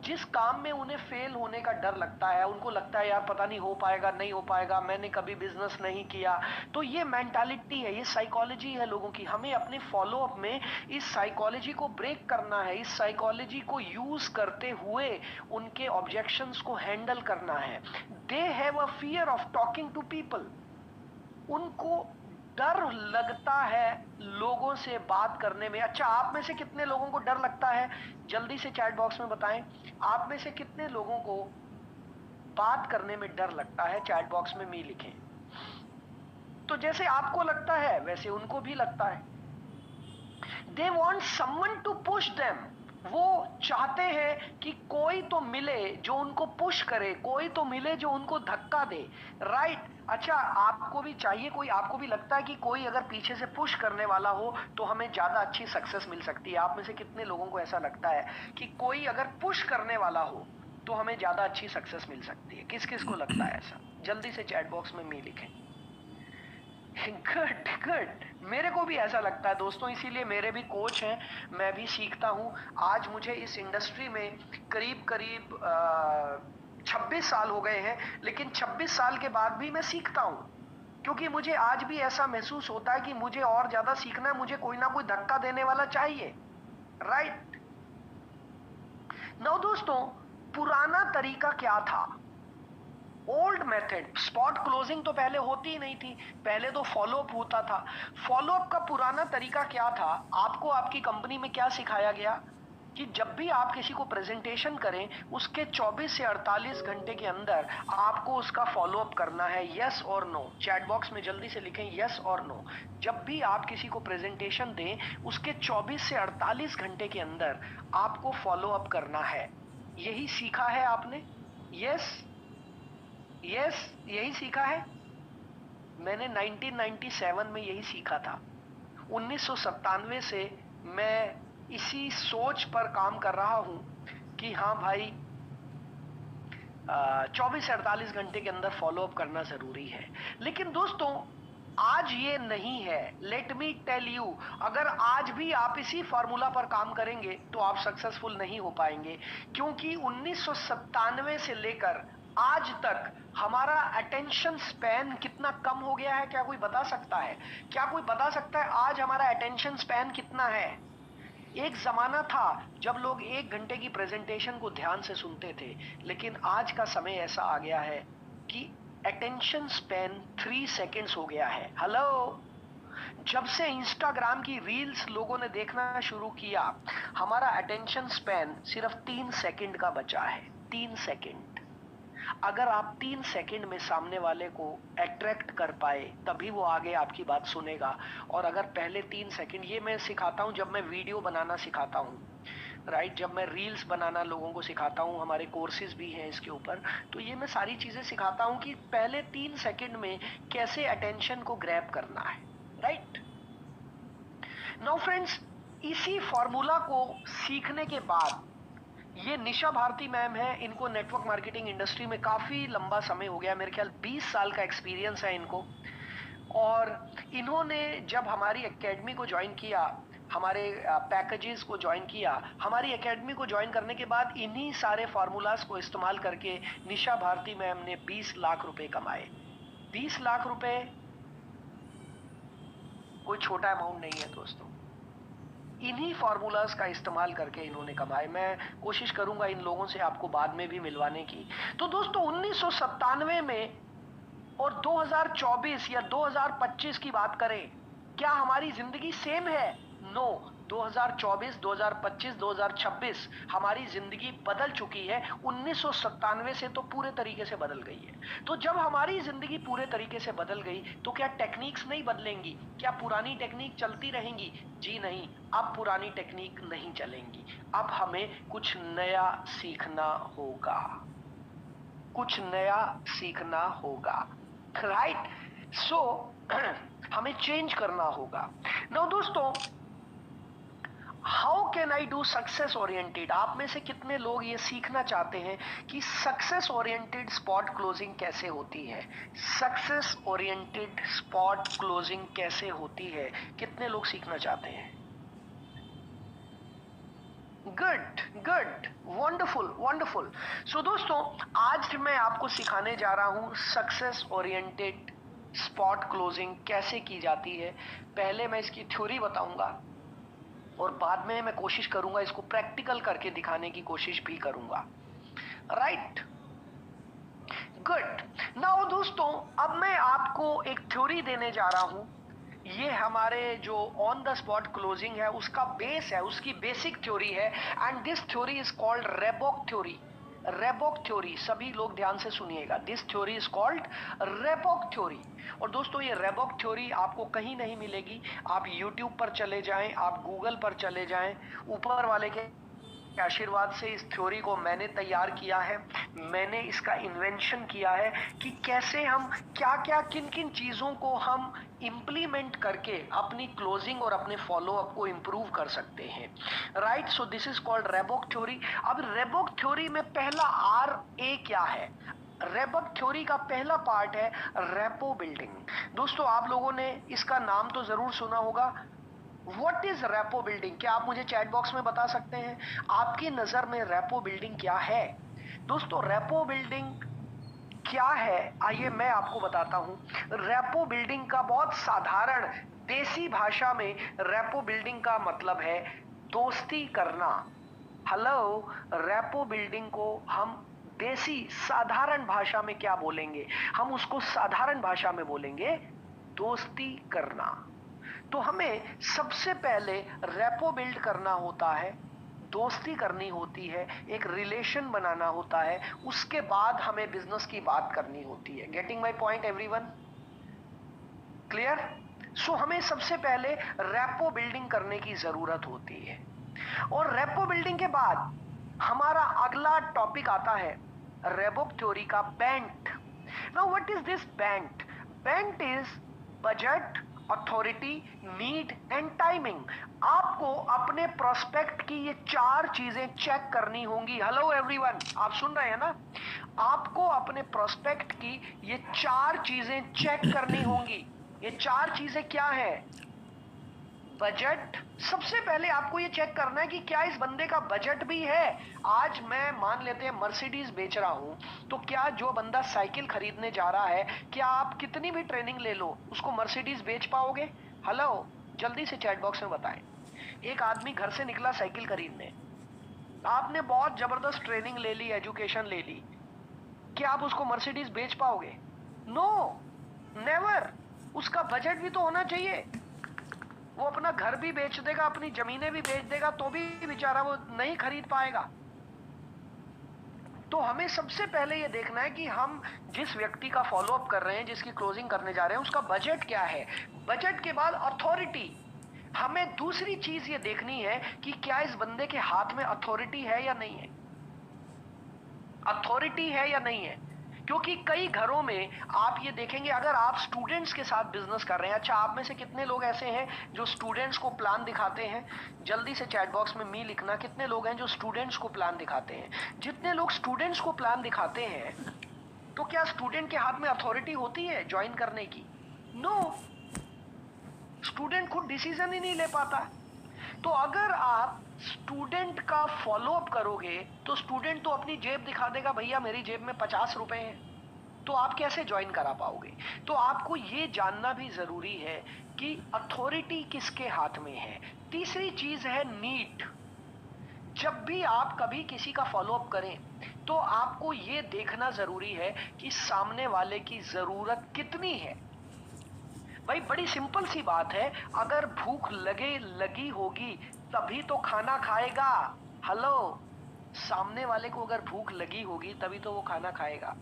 जिस काम में उन्हें फेल होने का डर लगता है। उनको लगता है यार पता नहीं हो पाएगा, नहीं हो पाएगा, मैंने कभी बिजनेस नहीं किया। तो ये मेंटालिटी है, ये साइकोलॉजी है लोगों की। हमें अपने फॉलो अप में इस साइकोलॉजी को ब्रेक करना है, इस साइकोलॉजी को यूज करते हुए उनके ऑब्जेक्शंस को हैंडल करना है। They have a fear of talking to people. उनको डर लगता है लोगों से बात करने में। अच्छा, आप में से कितने लोगों को डर लगता है? जल्दी से चैट बॉक्स में बताएं, आप में से कितने लोगों को बात करने में डर लगता है? चैट बॉक्स में मी लिखें। तो जैसे आपको लगता है वैसे उनको भी लगता है। They want someone to push them. वो चाहते हैं कि कोई तो मिले जो उनको पुश करे, कोई तो मिले जो उनको धक्का दे। राइट अच्छा, आपको भी चाहिए कोई, आपको भी लगता है कि कोई अगर पीछे से पुश करने वाला हो तो हमें ज्यादा अच्छी सक्सेस मिल सकती है। आप में से कितने लोगों को ऐसा लगता है कि कोई अगर पुश करने वाला हो तो हमें ज्यादा अच्छी सक्सेस मिल सकती है? किस किस को लगता है ऐसा? जल्दी से चैट बॉक्स में मी लिखें। गुड गुड, मेरे को भी ऐसा लगता है दोस्तों, इसीलिए मेरे भी कोच हैं, मैं भी सीखता हूं। आज मुझे इस इंडस्ट्री में करीब करीब 26 साल हो गए हैं, लेकिन 26 साल के बाद भी मैं सीखता हूं, क्योंकि मुझे आज भी ऐसा महसूस होता है कि मुझे और ज्यादा सीखना है, मुझे कोई ना कोई धक्का देने वाला चाहिए। राइट नाउ दोस्तों, पुराना तरीका क्या था? Old method. स्पॉट क्लोजिंग तो पहले होती ही नहीं थी, पहले तो फॉलोअप होता था। फॉलोअप का पुराना तरीका क्या था? आपको आपकी कंपनी में क्या सिखाया गया कि जब भी आप किसी को प्रेजेंटेशन करें, उसके 24 से 48 घंटे के अंदर आपको उसका फॉलोअप करना है। यस और नो, चैट बॉक्स में जल्दी से लिखें यस और नो। जब भी आप किसी को प्रेजेंटेशन दें, उसके 24 से 48 घंटे के अंदर आपको फॉलोअप करना है। यही सीखा है आपने? यस यस यही सीखा है। मैंने 1997 में यही सीखा था। 1997 से मैं इसी सोच पर काम कर रहा हूं कि हाँ भाई 24 से 48 घंटे के अंदर फॉलोअप करना जरूरी है। लेकिन दोस्तों आज ये नहीं है। लेट मी टेल यू, अगर आज भी आप इसी फॉर्मूला पर काम करेंगे तो आप सक्सेसफुल नहीं हो पाएंगे, क्योंकि 1997 से लेकर आज तक हमारा अटेंशन स्पैन कितना कम हो गया है। क्या कोई बता सकता है? क्या कोई बता सकता है आज हमारा अटेंशन स्पैन कितना है? एक जमाना था जब लोग 1 घंटे की प्रेजेंटेशन को ध्यान से सुनते थे, लेकिन आज का समय ऐसा आ गया है कि अटेंशन स्पैन 3 सेकेंड्स हो गया है। हेलो, जब से इंस्टाग्राम की रील्स लोगों ने देखना शुरू किया, हमारा अटेंशन स्पैन सिर्फ 3 सेकेंड का बचा है। 3 सेकेंड। अगर आप 3 सेकंड में सामने वाले को अट्रैक्ट कर पाए, तभी वो आगे आपकी बात सुनेगा। और अगर पहले 3 सेकंड, ये मैं सिखाता हूं जब मैं वीडियो बनाना सिखाता हूं। राइट जब मैं रील्स बनाना लोगों को सिखाता हूं, हमारे कोर्सेज भी हैं इसके ऊपर, तो ये मैं सारी चीजें सिखाता हूं कि पहले 3 सेकंड में कैसे अटेंशन को ग्रैब करना है। राइट नाउ फ्रेंड्स, इसी फॉर्मूला को सीखने के बाद, ये निशा भारती मैम है, इनको नेटवर्क मार्केटिंग इंडस्ट्री में काफी लंबा समय हो गया, मेरे ख्याल 20 साल का एक्सपीरियंस है इनको। और इन्होंने जब हमारी एकेडमी को ज्वाइन किया, हमारे पैकेजेस को ज्वाइन किया, हमारी एकेडमी को ज्वाइन करने के बाद इन्हीं सारे फार्मूलाज को इस्तेमाल करके निशा भारती मैम ने 20 लाख रुपए कमाए। 20 लाख रुपए कोई छोटा अमाउंट नहीं है दोस्तों। इन्हीं फार्मूलाज का इस्तेमाल करके इन्होंने कमाए। मैं कोशिश करूंगा इन लोगों से आपको बाद में भी मिलवाने की। तो दोस्तों 1997 में और 2024 या 2025 की बात करें, क्या हमारी जिंदगी सेम है? नो, 2024, 2025, 2026 हमारी जिंदगी बदल चुकी है। 1997 से तो पूरे तरीके से बदल गई है। तो जब हमारी जिंदगी पूरे तरीके से बदल गई तो क्या टेक्निक्स नहीं बदलेंगी? क्या पुरानी टेक्निक चलती रहेंगी? जी नहीं, अब पुरानी टेक्निक नहीं चलेंगी। अब हमें कुछ नया सीखना होगा, कुछ नया सीखना होगा, राइट? सो हमें चेंज करना होगा। नाउ दोस्तों, how can I do success oriented? आप में से कितने लोग ये सीखना चाहते हैं कि सक्सेस ओरिएंटेड स्पॉट क्लोजिंग कैसे होती है? सक्सेस ओरिएंटेड स्पॉट क्लोजिंग कैसे होती है? कितने लोग सीखना चाहते हैं? Good good, wonderful wonderful. So दोस्तों, आज मैं आपको सिखाने जा रहा हूं सक्सेस ओरिएंटेड स्पॉट क्लोजिंग कैसे की जाती है। पहले मैं इसकी थ्योरी बताऊंगा और बाद में मैं कोशिश करूंगा इसको प्रैक्टिकल करके दिखाने की कोशिश भी करूंगा, राइट? गुड। नाउ दोस्तों, अब मैं आपको एक थ्योरी देने जा रहा हूं। ये हमारे जो ऑन द स्पॉट क्लोजिंग है उसका बेस है, उसकी बेसिक थ्योरी है, and this theory is called Reebok theory. Reebok theory, सभी लोग ध्यान से सुनिएगा। This theory is called Reebok theory. और दोस्तों, ये रेबॉक थ्योरी आपको कहीं नहीं मिलेगी। आप YouTube पर चले जाएं, आप गूगल पर चले जाएं, ऊपर वाले के आशीर्वाद से इस थ्योरी को मैंने तैयार किया है। मैंने इसका इन्वेंशन किया है कि कैसे हम क्या क्या किन किन चीजों को हम इंप्लीमेंट करके अपनी क्लोजिंग और अपने फॉलो अप को इंप्रूव कर सकते हैं, right? So this is called Reebok theory. अब रेबॉक थ्योरी में पहला RA क्या है? रेबॉक थ्योरी का पहला पार्ट है रेपो बिल्डिंग। दोस्तों, आप लोगों ने इसका नाम तो जरूर सुना होगा। What is rapport building? क्या आप मुझे चैट बॉक्स में बता सकते हैं आपकी नजर में रेपो बिल्डिंग क्या है? दोस्तों, रेपो बिल्डिंग क्या है, आइए मैं आपको बताता हूं। रेपो बिल्डिंग का बहुत साधारण देसी भाषा में रेपो बिल्डिंग का मतलब है दोस्ती करना। हेलो, रेपो बिल्डिंग को हम देसी साधारण भाषा में क्या बोलेंगे? हम उसको साधारण भाषा में बोलेंगे दोस्ती करना। तो हमें सबसे पहले रेपो बिल्ड करना होता है, दोस्ती करनी होती है, एक रिलेशन बनाना होता है, उसके बाद हमें बिजनेस की बात करनी होती है। Getting my point everyone? Clear? So हमें सबसे पहले रेपो बिल्डिंग करने की जरूरत होती है, और रेपो बिल्डिंग के बाद हमारा अगला टॉपिक आता है रेबॉक थ्योरी का bent. Now what is this bent? Bent is budget, authority, need and timing. आपको अपने प्रोस्पेक्ट की ये चार चीजें चेक करनी होंगी। हेलो एवरीवन, आप सुन रहे हैं ना? आपको अपने प्रोस्पेक्ट की ये चार चीजें चेक करनी होंगी। ये चार चीजें क्या है? बजट, सबसे पहले आपको ये चेक करना है कि क्या इस बंदे का बजट भी है। आज मैं मान लेते हैं मर्सिडीज बेच रहा हूं, तो क्या जो बंदा साइकिल खरीदने जा रहा है, क्या आप कितनी भी ट्रेनिंग ले लो उसको मर्सिडीज बेच पाओगे? हेलो, जल्दी से चैट बॉक्स में बताएं। एक आदमी घर से निकला साइकिल खरीदने, आपने बहुत जबरदस्त ट्रेनिंग ले ली, एजुकेशन ले ली, क्या आप उसको मर्सिडीज बेच पाओगे? No, never. उसका बजट भी तो होना चाहिए। वो अपना घर भी बेच देगा, अपनी जमीनें भी बेच देगा, तो भी बेचारा वो नहीं खरीद पाएगा। तो हमें सबसे पहले ये देखना है कि हम जिस व्यक्ति का फॉलो अप कर रहे हैं, जिसकी क्लोजिंग करने जा रहे हैं, उसका बजट क्या है। बजट के बाद अथॉरिटी। हमें दूसरी चीज ये देखनी है कि क्या इस बंदे के हाथ में अथॉरिटी है या नहीं है। अथॉरिटी है या नहीं है, क्योंकि कई घरों में आप ये देखेंगे, अगर आप स्टूडेंट्स के साथ बिजनेस कर रहे हैं। अच्छा, आप में से कितने लोग ऐसे हैं जो स्टूडेंट्स को प्लान दिखाते हैं? जल्दी से चैट बॉक्स में मी लिखना, कितने लोग हैं जो स्टूडेंट्स को प्लान दिखाते हैं? जितने लोग स्टूडेंट्स को प्लान दिखाते हैं, तो क्या स्टूडेंट के हाथ में अथॉरिटी होती है ज्वाइन करने की? नो, स्टूडेंट खुद डिसीजन ही नहीं ले पाता। तो अगर आप स्टूडेंट का फॉलो अप करोगे तो स्टूडेंट तो अपनी जेब दिखा देगा, भैया मेरी जेब में 50 रुपए हैं, तो आप कैसे ज्वाइन करा पाओगे? तो आपको ये जानना भी जरूरी है कि अथॉरिटी किसके हाथ में है। तीसरी चीज है नीड। जब भी आप कभी किसी का फॉलो अप करें तो आपको ये देखना जरूरी है कि सामने वाले की जरूरत कितनी है। भाई, बड़ी सिंपल सी बात है, अगर भूख लगी होगी तभी तो खाना खाएगा। हेलो, सामने वाले को अगर भूख लगी होगी तभी तो वो खाना खाएगा।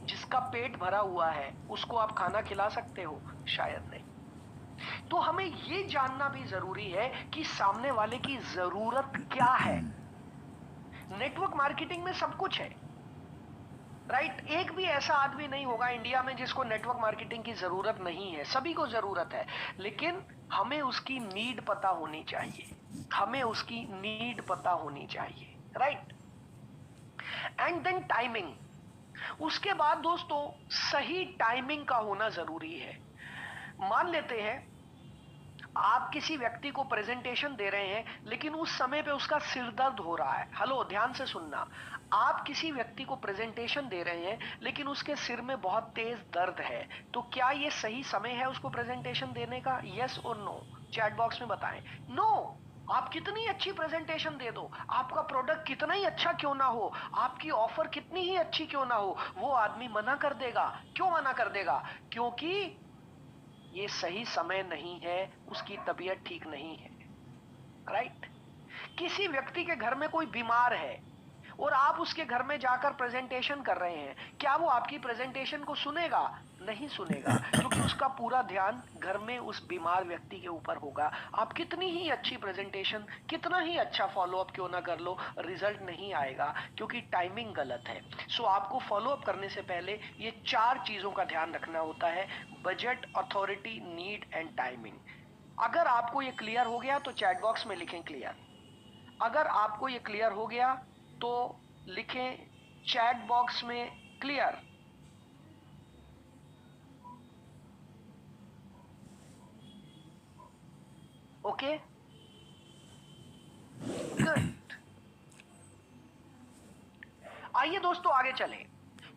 जिसका पेट भरा हुआ है उसको आप खाना खिला सकते हो? शायद नहीं। तो हमें ये जानना भी जरूरी है कि सामने वाले की जरूरत क्या है। नेटवर्क मार्केटिंग में सब कुछ है, राइट। एक भी ऐसा आदमी नहीं होगा इंडिया में जिसको नेटवर्क मार्केटिंग की जरूरत नहीं है, सभी को जरूरत है। लेकिन हमें उसकी नीड पता होनी चाहिए, हमें उसकी नीड पता होनी चाहिए, राइट। And then timing. उसके बाद दोस्तों सही टाइमिंग का होना जरूरी है। मान लेते हैं आप किसी व्यक्ति को प्रेजेंटेशन दे रहे हैं लेकिन उस समय पे उसका सिर दर्द हो रहा है। हेलो, ध्यान से सुनना। आप किसी व्यक्ति को प्रेजेंटेशन दे रहे हैं लेकिन उसके सिर में बहुत तेज दर्द है, तो क्या ये सही समय है उसको प्रेजेंटेशन देने का? यस और नो? चैट बॉक्स में बताएं। नो। आप कितनी अच्छी प्रेजेंटेशन दे दो, आपका प्रोडक्ट कितना ही अच्छा क्यों ना हो, आपकी ऑफर कितनी ही अच्छी क्यों ना हो, वो आदमी मना कर देगा। क्यों मना कर देगा? क्योंकि ये सही समय नहीं है, उसकी तबीयत ठीक नहीं है, राइट। किसी व्यक्ति के घर में कोई बीमार है और आप उसके घर में जाकर प्रेजेंटेशन कर रहे हैं, क्या वो आपकी प्रेजेंटेशन को सुनेगा? नहीं सुनेगा, क्योंकि उसका पूरा ध्यान घर में उस बीमार व्यक्ति के ऊपर होगा। आप कितनी ही अच्छी प्रेजेंटेशन, कितना ही अच्छा फॉलोअप क्यों ना कर लो, रिजल्ट नहीं आएगा, क्योंकि टाइमिंग गलत है। सो आपको फॉलोअप करने से पहले ये 4 चीजों का ध्यान रखना होता है: budget, authority, need and timing. अगर आपको ये क्लियर हो गया तो चैट बॉक्स में लिखें क्लियर। अगर आपको ये क्लियर हो गया तो लिखें चैट बॉक्स में क्लियर। Okay, good. आइए दोस्तों आगे चलें।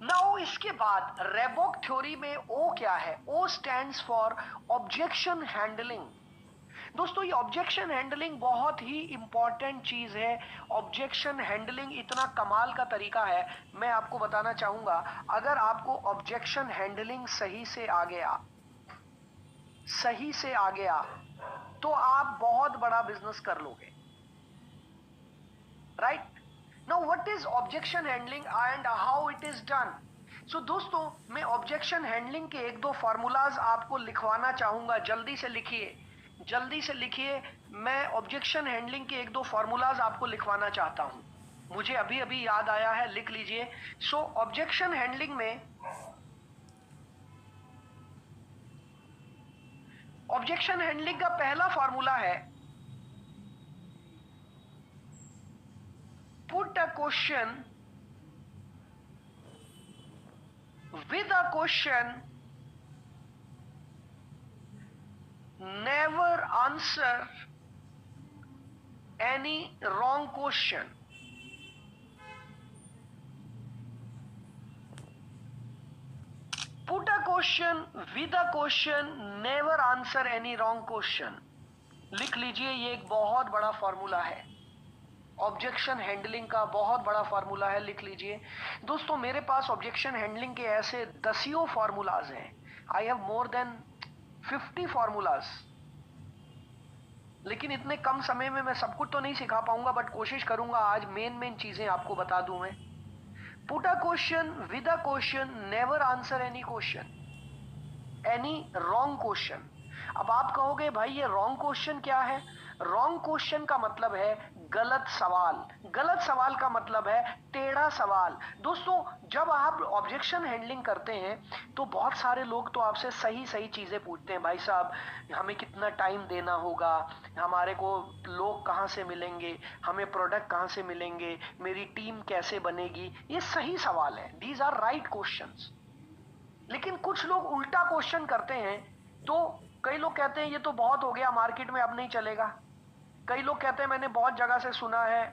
नाउ इसके बाद रेबॉक थ्योरी में ओ क्या है? ओ स्टैंड्स फॉर ऑब्जेक्शन हैंडलिंग। दोस्तों ये ऑब्जेक्शन हैंडलिंग बहुत ही इंपॉर्टेंट चीज है। ऑब्जेक्शन हैंडलिंग इतना कमाल का तरीका है, मैं आपको बताना चाहूंगा। अगर आपको ऑब्जेक्शन हैंडलिंग सही से आ गया, सही से आ गया, तो आप बहुत बड़ा बिजनेस कर लोगे, right. Now what is objection handling and how it is done? So दोस्तों मैं ऑब्जेक्शन हैंडलिंग के 1-2 फॉर्मूलाज आपको लिखवाना चाहूंगा। जल्दी से लिखिए, जल्दी से लिखिए। मैं ऑब्जेक्शन हैंडलिंग के 1-2 फॉर्मूलाज आपको लिखवाना चाहता हूं, मुझे अभी अभी याद आया है, लिख लीजिए। सो ऑब्जेक्शन हैंडलिंग में, ऑब्जेक्शन हैंडलिंग का पहला फॉर्मूला है put a question with a question, never answer any wrong question. Put a question with a question, never answer any wrong question. लिख लीजिए, ये एक बहुत बड़ा फॉर्मूला है, ऑब्जेक्शन हैंडलिंग का बहुत बड़ा फॉर्मूला है, लिख लीजिए। दोस्तों मेरे पास ऑब्जेक्शन हैंडलिंग के ऐसे दसियों फॉर्मूलाज हैं। I have more than 50 formulas, लेकिन इतने कम समय में मैं सब कुछ तो नहीं सिखा पाऊंगा, बट कोशिश करूंगा आज मेन चीजें आपको बता दूं मैं। Put a question with a question, never answer any question, any wrong question. अब आप कहोगे भाई ये रॉन्ग क्वेश्चन क्या है? रॉन्ग क्वेश्चन का मतलब है गलत सवाल, गलत सवाल का मतलब है टेढ़ा सवाल। दोस्तों जब आप ऑब्जेक्शन हैंडलिंग करते हैं तो बहुत सारे लोग तो आपसे सही सही चीजें पूछते हैं, भाई साहब हमें कितना टाइम देना होगा, हमारे को लोग कहाँ से मिलेंगे, हमें प्रोडक्ट कहाँ से मिलेंगे, मेरी टीम कैसे बनेगी। ये सही सवाल है, दीज आर राइट क्वेश्चंस। लेकिन कुछ लोग उल्टा क्वेश्चन करते हैं, तो कई लोग कहते हैं ये तो बहुत हो गया मार्केट में, अब नहीं चलेगा। कई लोग कहते हैं मैंने बहुत जगह से सुना है,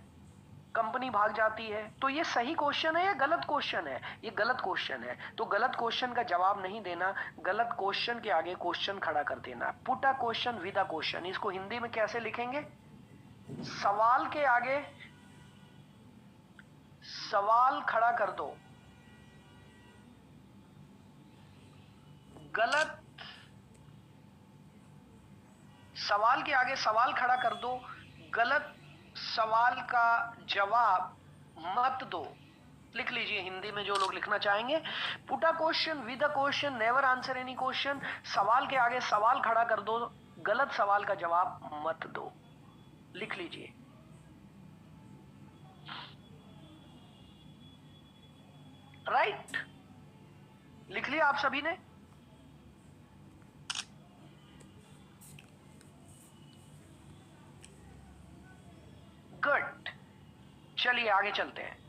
कंपनी भाग जाती है। तो ये सही क्वेश्चन है या गलत क्वेश्चन है? ये गलत क्वेश्चन है। तो गलत क्वेश्चन का जवाब नहीं देना, गलत क्वेश्चन के आगे क्वेश्चन खड़ा कर देना। Put a question with a question, इसको हिंदी में कैसे लिखेंगे? सवाल के आगे सवाल खड़ा कर दो। गलत सवाल के आगे सवाल खड़ा कर दो, गलत सवाल का जवाब मत दो। लिख लीजिए हिंदी में जो लोग लिखना चाहेंगे। Put a question with a question, never answer any question. सवाल के आगे सवाल खड़ा कर दो, गलत सवाल का जवाब मत दो। लिख लीजिए। राइट, लिख लिया आप सभी ने? गुड, चलिए आगे चलते हैं।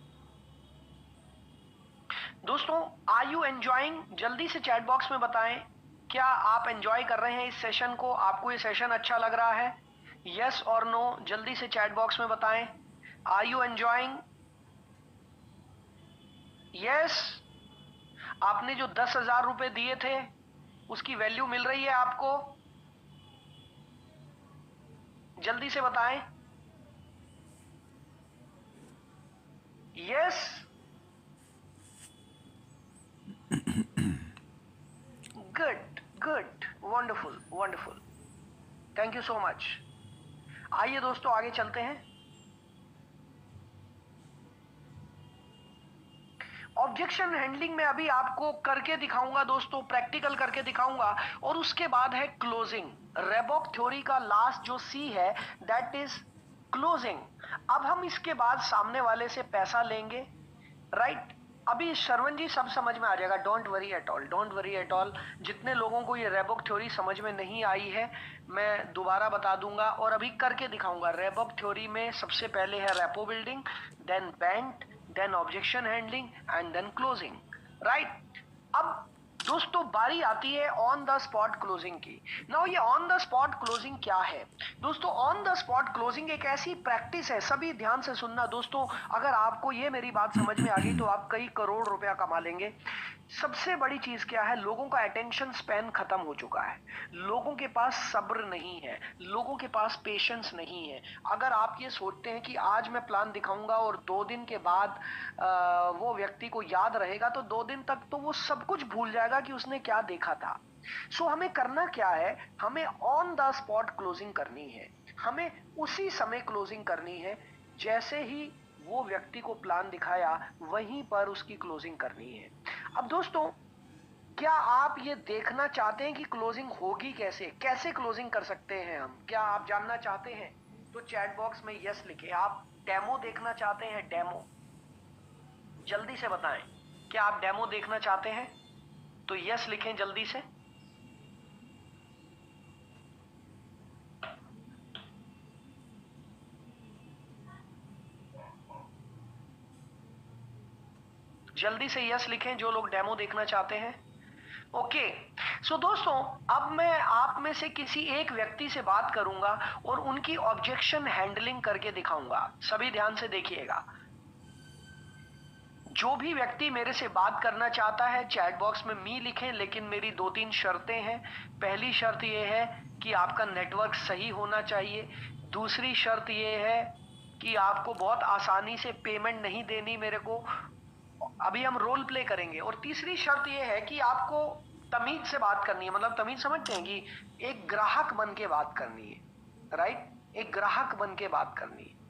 दोस्तों, आर यू एंजॉइंग? जल्दी से चैट बॉक्स में बताएं, क्या आप एंजॉय कर रहे हैं इस सेशन को? आपको ये सेशन अच्छा लग रहा है? यस और नो जल्दी से चैट बॉक्स में बताएं। Are you enjoying? यस। आपने जो 10,000 रुपए दिए थे उसकी वैल्यू मिल रही है आपको? जल्दी से बताएं। Yes, good good, wonderful wonderful, thank you so much. आइए दोस्तों आगे चलते हैं। ऑब्जेक्शन हैंडलिंग में अभी आपको करके दिखाऊंगा दोस्तों, प्रैक्टिकल करके दिखाऊंगा, और उसके बाद है क्लोजिंग। रेबॉक थ्योरी का लास्ट जो सी है दैट इज क्लोजिंग। अब हम इसके बाद सामने वाले से पैसा लेंगे, राइट? अभी श्रवण जी सब समझ में आ जाएगा, don't worry at all, don't worry at all. जितने लोगों को ये रेबॉक थ्योरी समझ में नहीं आई है मैं दोबारा बता दूंगा और अभी करके दिखाऊंगा। रेबॉक थ्योरी में सबसे पहले है rapport building, then bent, then objection handling and then closing, right? अब दोस्तों बारी आती है ऑन द स्पॉट क्लोजिंग की। नाउ ये ऑन द स्पॉट क्लोजिंग क्या है? दोस्तों ऑन द स्पॉट क्लोजिंग एक ऐसी प्रैक्टिस है, सभी ध्यान से सुनना दोस्तों, अगर आपको ये मेरी बात समझ में आ गई तो आप कई करोड़ रुपया कमा लेंगे। सबसे बड़ी चीज क्या है? लोगों का अटेंशन स्पैन खत्म हो चुका है, लोगों के पास सब्र नहीं है, लोगों के पास पेशेंस नहीं है। अगर आप ये सोचते हैं कि आज मैं प्लान दिखाऊंगा और 2 दिन के बाद वो व्यक्ति को याद रहेगा, तो 2 दिन तक तो वो सब कुछ भूल जाएगा कि उसने क्या देखा था। सो हमें करना क्या है? हमें ऑन द स्पॉट क्लोजिंग करनी है, हमें उसी समय क्लोजिंग करनी है, जैसे ही वो व्यक्ति को प्लान दिखाया वहीं पर उसकी क्लोजिंग करनी है। अब दोस्तों, क्या आप ये देखना चाहते हैं कि क्लोजिंग होगी कैसे? कैसे क्लोजिंग कर सकते हैं हम? क्या आप जानना चाहते हैं? तो चैट बॉक्स में यस लिखे। आप डेमो देखना चाहते हैं? डेमो जल्दी से बताएं, क्या आप डेमो देखना चाहते हैं? तो यस लिखें जल्दी से। जल्दी से यस लिखें जो लोग डेमो देखना चाहते हैं। ओके, सो दोस्तों अब मैं आप में से किसी एक व्यक्ति से बात करूंगा और उनकी ऑब्जेक्शन हैंडलिंग करके दिखाऊंगा। सभी ध्यान से देखिएगा। जो भी व्यक्ति मेरे से बात करना चाहता है चैट बॉक्स में मी लिखें, लेकिन मेरी 2-3 शर्तें हैं। पहली शर्त यह है कि आपका नेटवर्क सही होना चाहिए। दूसरी शर्त यह है कि आपको बहुत आसानी से पेमेंट नहीं देनी मेरे को, अभी हम रोल प्ले करेंगे। और तीसरी शर्त यह है कि आपको तमीज से बात करनी है, मतलब तमीज समझते हैं कि एक ग्राहक बन के बात करनी है, राइट? एक ग्राहक बन के बात करनी है।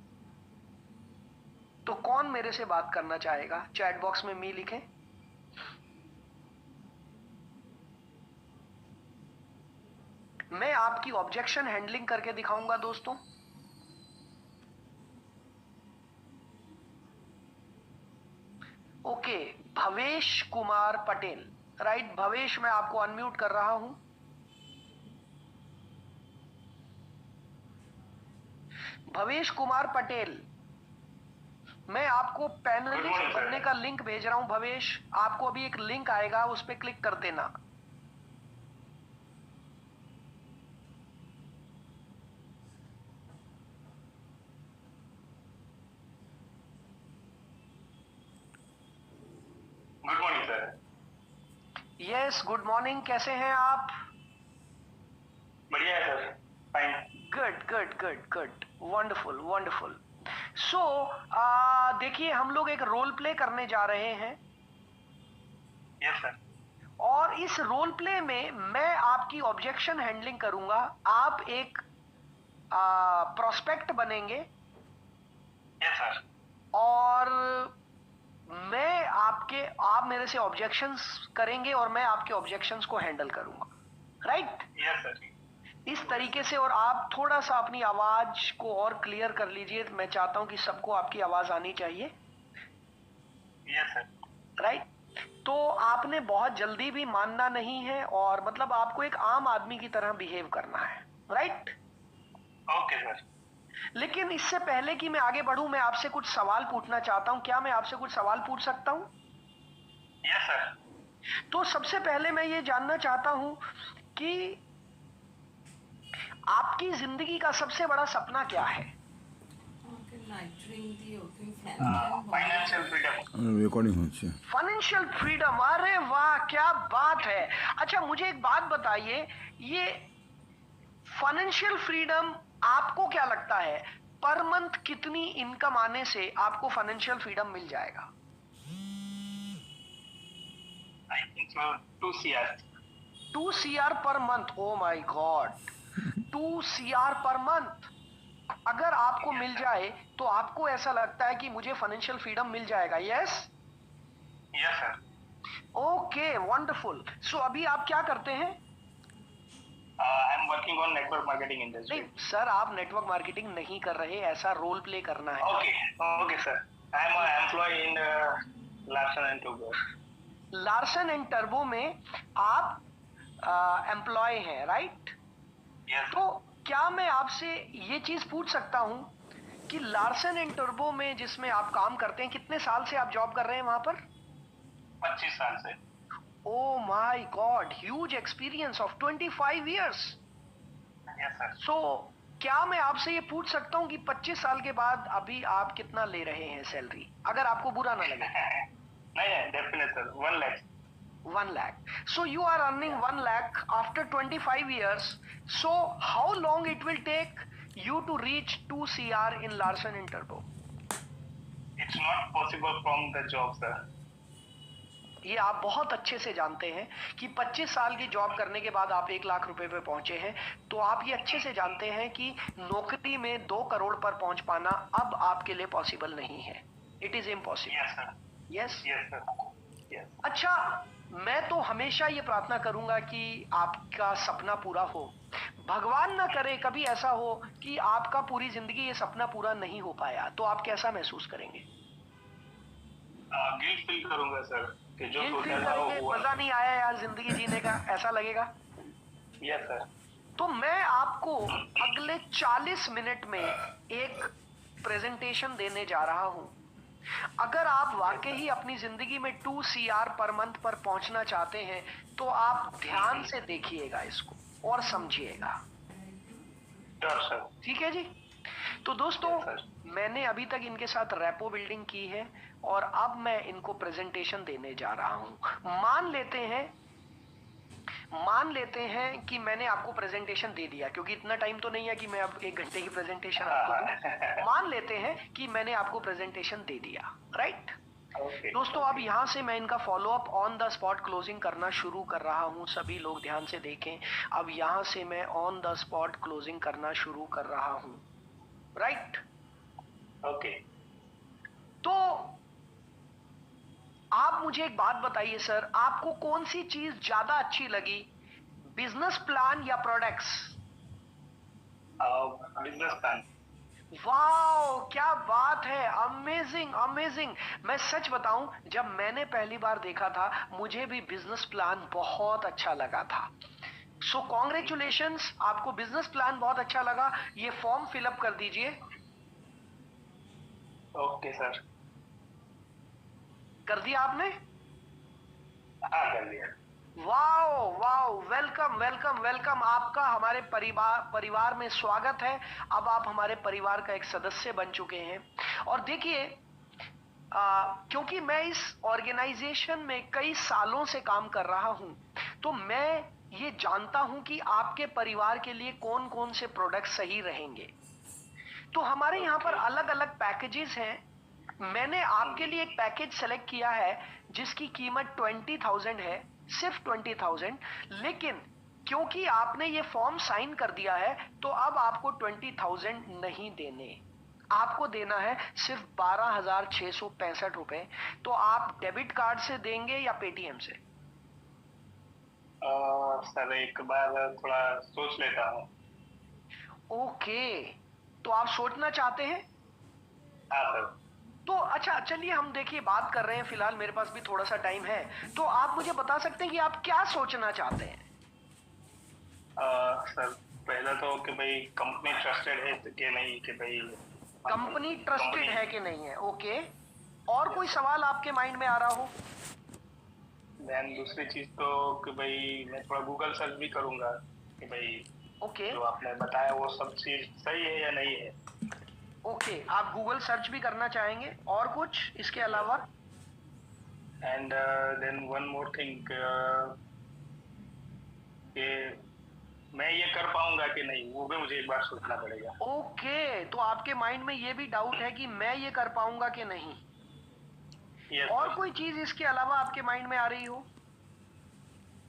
तो कौन मेरे से बात करना चाहेगा? चैट बॉक्स में मी लिखें। मैं आपकी ऑब्जेक्शन हैंडलिंग करके दिखाऊंगा दोस्तों। Okay, Bhavesh Kumar Patel, right? भवेश, मैं आपको अनम्यूट कर रहा हूं। भवेश कुमार पटेल, मैं आपको पैनलिस्ट बनने का लिंक भेज रहा हूं। भवेश, आपको अभी एक लिंक आएगा, उस पर क्लिक कर देना। Good morning sir. Yes, good morning. कैसे हैं आप? बढ़िया है sir, fine. Good good good good, wonderful wonderful. So देखिए, हम लोग एक रोल प्ले करने जा रहे हैं। Yes sir. और इस रोल प्ले में मैं आपकी ऑब्जेक्शन हैंडलिंग करूंगा। आप एक प्रोस्पेक्ट बनेंगे यस सर। और आप मेरे से ऑब्जेक्शंस करेंगे और मैं आपके ऑब्जेक्शंस को हैंडल करूंगा, राइट? Yes sir. इस तरीके से। और आप थोड़ा सा अपनी आवाज को और क्लियर कर लीजिए, मैं चाहता हूं कि सबको आपकी आवाज आनी चाहिए, यस सर। राइट? तो आपने बहुत जल्दी भी मानना नहीं है और मतलब आपको एक आम आदमी की तरह बिहेव करना है, राइट? Okay sir. लेकिन इससे पहले कि मैं आगे बढ़ूं, मैं आपसे कुछ सवाल पूछना चाहता हूं। क्या मैं आपसे कुछ सवाल पूछ सकता हूं? Yes sir. तो सबसे पहले मैं ये जानना चाहता हूं कि आपकी जिंदगी का सबसे बड़ा सपना क्या है? Financial freedom. রেকর্ডিং হচ্ছে। फाइनेंशियल फ्रीडम, अरे वाह क्या बात है। अच्छा मुझे एक बात बताइए, ये फाइनेंशियल फ्रीडम आपको क्या लगता है पर मंथ कितनी इनकम आने से आपको फाइनेंशियल फ्रीडम मिल जाएगा? I think so 2 CR। 2 CR per month? O my God, 2 CR per month अगर आपको मिल जाए तो आपको ऐसा लगता है कि मुझे फाइनेंशियल फ्रीडम मिल जाएगा? Yes, yes sir. Okay, wonderful. So अभी आप क्या करते हैं? I am working on network marketing industry. नहीं सर, आप नेटवर्क मार्केटिंग नहीं कर रहे, ऐसा रोल प्ले करना है। Okay okay sir. I am employ in Larsen and Toubro. Larsen and Turbo में आप एम्प्लॉय हैं, राइट? यस। तो क्या मैं आपसे ये चीज पूछ सकता हूं कि लार्सन एंड टर्बो में जिसमें आप काम करते हैं, कितने साल से आप जॉब कर रहे हैं वहां पर? 25 साल से। Oh my god, huge experience of 25 years. Yes sir. So क्या मैं आपसे ये पूछ सकता हूँ कि 25 साल के बाद अभी आप कितना ले रहे हैं सैलरी, अगर आपको बुरा ना लगे? नहीं, definite sir, 1 lakh. 1 lakh. So you are earning 1 lakh after 25 years. So how long it will take you to reach 2 CR in Larsen and Turbo? It's not possible from the job sir। ये आप बहुत अच्छे से जानते हैं कि 25 साल की जॉब करने के बाद आप 1 लाख रुपए पे पहुंचे हैं, तो आप ये अच्छे से जानते हैं कि नौकरी में 2 करोड़ पर पहुंच पाना अब आपके लिए पॉसिबल नहीं है। It is impossible. Yes sir. Yes, yes sir. Yes. अच्छा, मैं तो हमेशा ये प्रार्थना करूंगा कि आपका सपना पूरा हो। भगवान ना करे कभी ऐसा हो कि आपका पूरी जिंदगी ये सपना पूरा नहीं हो पाया, तो आप कैसा महसूस करेंगे? गिल्ट फील करूंगा सर कि जो गिल्ट सोचा फील था वो करेंगे, हुआ। मजा नहीं आया यार जिंदगी जीने का, ऐसा लगेगा? Yes sir. तो मैं आपको अगले 40 मिनट में एक प्रेजेंटेशन देने जा रहा हूं। अगर आप वाकई ही अपनी जिंदगी में 2 CR पर मंथ पर पहुंचना चाहते हैं तो आप ध्यान से देखिएगा इसको और समझिएगा, श्योर सर। ठीक है जी? तो दोस्तों, Yes, sir। मैंने अभी तक इनके साथ रैपो बिल्डिंग की है और अब मैं इनको प्रेजेंटेशन देने जा रहा हूं। मान लेते हैं कि मैंने आपको प्रेजेंटेशन दे दिया, क्योंकि इतना टाइम तो नहीं है कि मैं अब 1 घंटे की प्रेजेंटेशन आपको दूं। मान लेते हैं कि मैंने आपको प्रेजेंटेशन दे दिया, राइट? ओके दोस्तों, अब यहाँ से मैं इनका follow up on the spot closing करना शुरू कर रहा हूँ। सभी लोग ध्यान से देखें। अब यहाँ से मैं ऑन द स्पॉट क्लोजिंग करना शुरू कर रहा हूँ, राइट? ओके। तो आप मुझे एक बात बताइए सर, आपको कौन सी चीज ज्यादा अच्छी लगी, बिजनेस प्लान या प्रोडक्ट्स? Business plan. वाओ क्या बात है, अमेजिंग अमेजिंग। मैं सच बताऊं, जब मैंने पहली बार देखा था मुझे भी बिजनेस प्लान बहुत अच्छा लगा था। सो कॉन्ग्रेचुलेशंस, आपको बिजनेस प्लान बहुत अच्छा लगा। ये फॉर्म फिलअप कर दीजिए। Okay sir. कर दिया आपने? हाँ कर दिया। Wow wow, welcome welcome welcome, आपका हमारे परिवार में स्वागत है। अब आप हमारे परिवार का एक सदस्य बन चुके हैं। और देखिए, क्योंकि मैं इस ऑर्गेनाइजेशन में कई सालों से काम कर रहा हूं, तो मैं ये जानता हूं कि आपके परिवार के लिए कौन कौन से प्रोडक्ट सही रहेंगे। तो हमारे यहाँ पर अलग अलग पैकेजेस हैं। मैंने आपके लिए एक पैकेज सेलेक्ट किया है जिसकी कीमत 20,000 है, सिर्फ 20,000। लेकिन क्योंकि आपने ये फॉर्म साइन कर दिया है तो अब आपको 20,000 नहीं देने, आपको देना है सिर्फ 12,665 रुपए। तो आप डेबिट कार्ड से देंगे या पेटीएम से? सर एक बार थोड़ा सोच लेता हूँ। ओके, तो आप सोचना चाहते हैं। हाँ सर। तो अच्छा चलिए, हम देखिए बात कर रहे हैं, फिलहाल मेरे पास भी थोड़ा सा टाइम है, तो आप मुझे बता सकते हैं कि आप क्या सोचना चाहते हैं? सर पहला तो कि भाई कंपनी ट्रस्टेड है कि नहीं, कि भाई कंपनी ट्रस्टेड कंपनी। है कि नहीं है, ओके। और कोई सवाल आपके माइंड में आ रहा हो? देन दूसरी चीज तो कि भाई मैं थोड़ा गूगल सर्च भी करूंगा कि भाई ओके जो आपने बताया वो सब चीज सही है या नहीं है। ओके, आप गूगल सर्च भी करना चाहेंगे, और कुछ इसके अलावा? And then one more thing कि मैं ये कर पाऊंगा कि नहीं, वो भी मुझे एक बार सोचना पड़ेगा। ओके, तो आपके माइंड में ये भी डाउट है कि मैं ये कर पाऊंगा कि नहीं। यस और सर। कोई चीज इसके अलावा आपके माइंड में आ रही हो?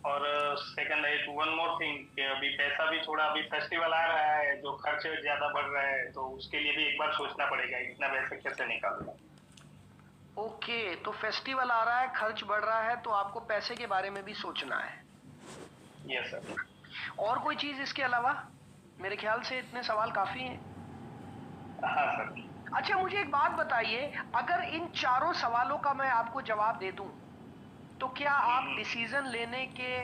और सेकंड है वन मोर थिंग कि अभी पैसा भी थोड़ा, अभी फेस्टिवल आ रहा है, जो खर्च ज्यादा बढ़ रहा है, तो उसके लिए भी एक बार सोचना पड़ेगा इतना पैसा कैसे निकालूंगा। ओके, तो फेस्टिवल आ रहा है, खर्च बढ़ रहा है, तो आपको पैसे के बारे में भी सोचना है। Yes sir. और कोई चीज इसके अलावा? मेरे ख्याल से इतने सवाल काफी हैं। हाँ सर। अच्छा मुझे एक बात बताइए, अगर इन चारों सवालों का मैं आपको जवाब दे दूं तो क्या आप डिसीजन लेने के,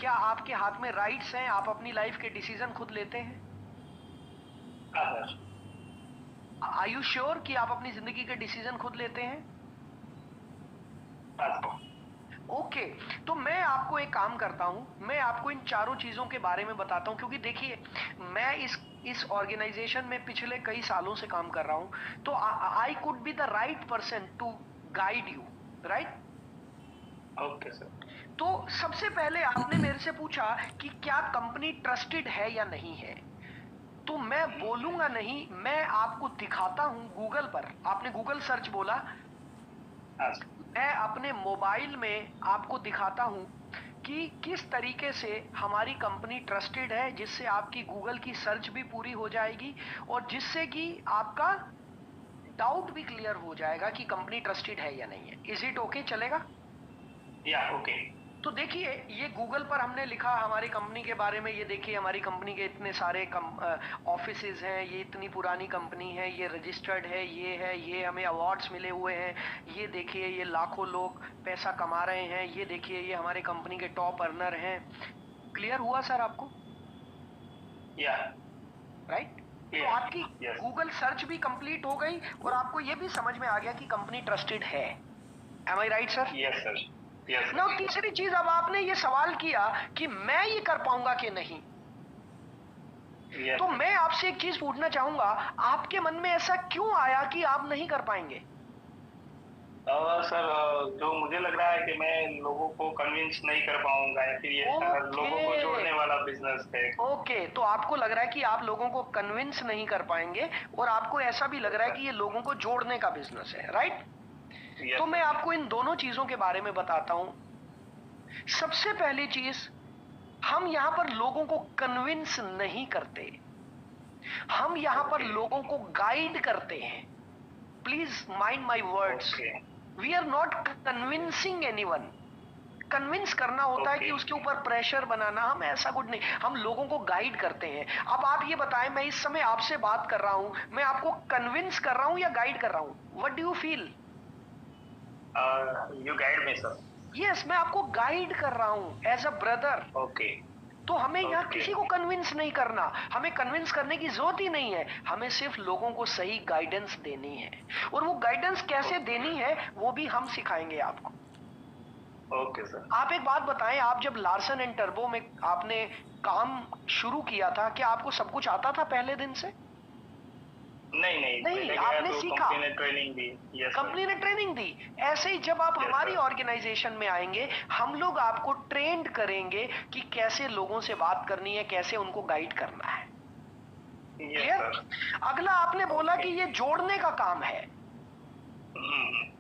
क्या आपके हाथ में राइट्स हैं, आप अपनी लाइफ के डिसीजन खुद लेते हैं? हाँ सर। आर यू श्योर कि आप अपनी जिंदगी के डिसीजन खुद लेते हैं? हाँ सर। ओके, तो मैं आपको एक काम करता हूं, मैं आपको इन चारों चीजों के बारे में बताता हूं, क्योंकि देखिए मैं इस ऑर्गेनाइजेशन में पिछले कई सालों से काम कर रहा हूं, तो I could be the right person to guide you, right? Okay sir. तो सबसे पहले आपने मेरे से पूछा कि क्या कंपनी ट्रस्टेड है या नहीं है, तो मैं बोलूंगा नहीं, मैं आपको दिखाता हूं गूगल पर। आपने गूगल सर्च बोला, हाँ सर। मैं अपने मोबाइल में आपको दिखाता हूं कि किस तरीके से हमारी कंपनी ट्रस्टेड है, जिससे आपकी गूगल की सर्च भी पूरी हो जाएगी और जिससे कि आपका डाउट भी क्लियर हो जाएगा कि कंपनी ट्रस्टेड है या नहीं है। इज इट ओके, चलेगा? या ओके। तो देखिए ये गूगल पर हमने लिखा हमारी कंपनी के बारे में, ये देखिए हमारी कंपनी के इतने सारे ऑफिसेज हैं, ये इतनी पुरानी कंपनी है, ये रजिस्टर्ड है, ये हमें अवार्ड्स मिले हुए हैं, ये देखिए ये लाखों लोग पैसा कमा रहे हैं, ये देखिए ये हमारे कंपनी के टॉप अर्नर हैं। क्लियर हुआ सर आपको? या राइट? तो क्लियर। आपकी यस। गूगल सर्च भी कंप्लीट हो गई और आपको ये भी समझ में आ गया कि कंपनी ट्रस्टेड है। Am I right sir? Yes sir. Yes ना सर। तीसरी चीज, अब आपने ये सवाल किया कि मैं ये कर पाऊंगा कि नहीं, यस तो मैं आपसे एक चीज पूछना चाहूंगा, आपके मन में ऐसा क्यों आया कि आप नहीं कर पाएंगे? सर जो मुझे लग रहा है कि मैं लोगों को कन्विंस नहीं कर पाऊंगा, या फिर ये लोगों को जोड़ने वाला बिजनेस है। ओके, तो आपको लग रहा है कि आप लोगों को कन्विंस नहीं कर पाएंगे और आपको ऐसा भी लग रहा है कि ये लोगों को जोड़ने का बिजनेस है, राइट? यस तो मैं आपको इन दोनों चीजों के बारे में बताता हूं। सबसे पहली चीज, हम यहां पर लोगों को कन्विंस नहीं करते, हम यहां पर लोगों को गाइड करते हैं। Please mind my words, we are not convincing anyone. Convince करना होता है कि उसके ऊपर प्रेशर बनाना, हम ऐसा कुछ नहीं, हम लोगों को गाइड करते हैं। अब आप ये बताएं, मैं इस समय आपसे बात कर रहा हूं, मैं आपको कन्विंस कर रहा हूं या गाइड कर रहा हूं? What do you feel? You guide me sir. Yes, मैं आपको गाइड कर रहा हूं एज अ ब्रदर। ओके। तो हमें यहाँ किसी को कन्विंस नहीं करना, हमें कन्विंस करने की जरूरत ही नहीं है, हमें सिर्फ लोगों को सही गाइडेंस देनी है, और वो गाइडेंस कैसे देनी है वो भी हम सिखाएंगे आपको। Okay sir. आप एक बात बताएं, आप जब लार्सन एंड टर्बो में आपने काम शुरू किया था, क्या आपको सब कुछ आता था पहले दिन से? नहीं, आपने तो सीखा, कंपनी ने ट्रेनिंग दी। यस कंपनी ने ट्रेनिंग दी। ऐसे ही जब आप हमारी ऑर्गेनाइजेशन में आएंगे, हम लोग आपको ट्रेंड करेंगे कि कैसे लोगों से बात करनी है, कैसे उनको गाइड करना है। क्लियर? अगला आपने बोला कि ये जोड़ने का काम है,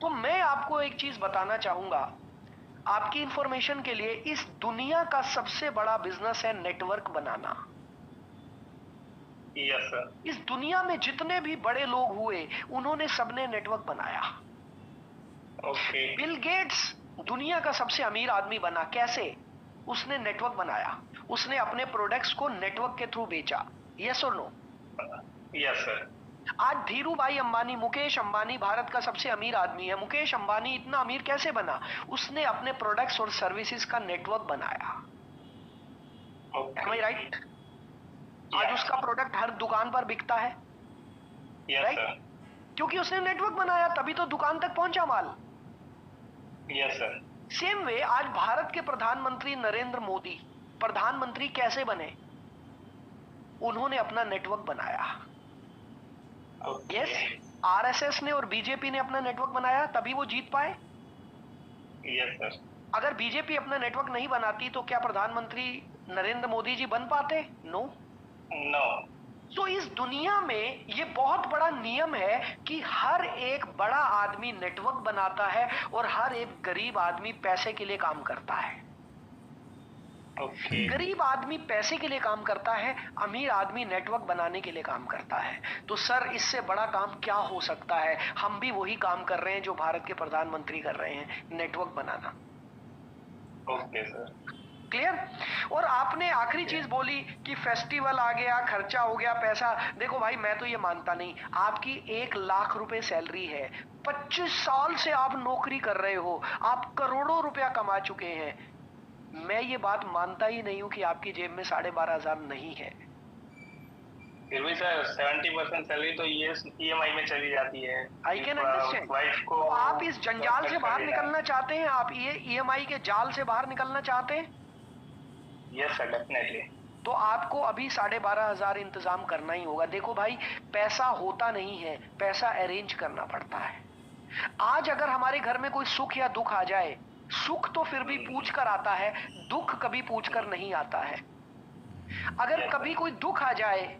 तो मैं आपको एक चीज बताना चाहूंगा, आपकी इंफॉर्मेशन के लिए, इस दुनिया का सबसे बड़ा बिजनेस है नेटवर्क बनाना। Yes sir. इस दुनिया में जितने भी बड़े लोग हुए, उन्होंने सबने नेटवर्क बनाया। ओके। बिल गेट्स दुनिया का सबसे अमीर आदमी बना, कैसे? उसने नेटवर्क बनाया, उसने अपने प्रोडक्ट्स को नेटवर्क के थ्रू बेचा। यस और नो? Yes sir. आज धीरू भाई अंबानी, मुकेश अंबानी भारत का सबसे अमीर आदमी है। मुकेश अंबानी इतना अमीर कैसे बना? उसने अपने प्रोडक्ट्स और सर्विसेज का नेटवर्क बनाया। ओके। राइट? आज उसका प्रोडक्ट हर दुकान पर बिकता है। Yes sir. क्योंकि उसने नेटवर्क बनाया, तभी तो दुकान तक पहुंचा माल। Yes sir. सेम वे आज भारत के प्रधानमंत्री नरेंद्र मोदी प्रधानमंत्री कैसे बने? उन्होंने अपना नेटवर्क बनाया। यस, आरएसएस ने और बीजेपी ने अपना नेटवर्क बनाया, तभी वो जीत पाए। Yes sir. अगर बीजेपी अपना नेटवर्क नहीं बनाती तो क्या प्रधानमंत्री नरेंद्र मोदी जी बन पाते? नो। नो। तो इस दुनिया में ये बहुत बड़ा नियम है कि हर एक बड़ा आदमी नेटवर्क बनाता है और हर एक गरीब आदमी पैसे के लिए काम करता है। गरीब आदमी पैसे के लिए काम करता है, अमीर आदमी नेटवर्क बनाने के लिए काम करता है। तो सर, इससे बड़ा काम क्या हो सकता है? हम भी वही काम कर रहे हैं जो भारत के प्रधानमंत्री कर रहे हैं, नेटवर्क बनाना। Okay sir. क्लियर? और आपने आखिरी चीज बोली कि फेस्टिवल आ गया, खर्चा हो गया, पैसा। देखो भाई, मैं तो ये मानता नहीं। आपकी 1 लाख रुपए सैलरी है, 25 साल से आप नौकरी कर रहे हो, आप करोड़ों रुपया कमा चुके हैं। मैं ये बात मानता ही नहीं हूं कि आपकी जेब में 12,500 नहीं है। फिर भी सर 70% सैलरी तो ईएमआई में चली जाती है। I can understand. तो आप इस जंजाल से बाहर निकलना चाहते हैं? आप ये ईएमआई के जाल से बाहर निकलना चाहते हैं? Yes sir, definitely. तो आपको अभी 12,500 इंतजाम करना ही होगा। देखो भाई, पैसा होता नहीं है, पैसा अरेंज करना पड़ता है। आज अगर हमारे घर में कोई सुख या दुख आ जाए, सुख तो फिर भी पूछ कर आता है, दुख कभी पूछ कर नहीं आता है। अगर कभी कोई दुख आ जाए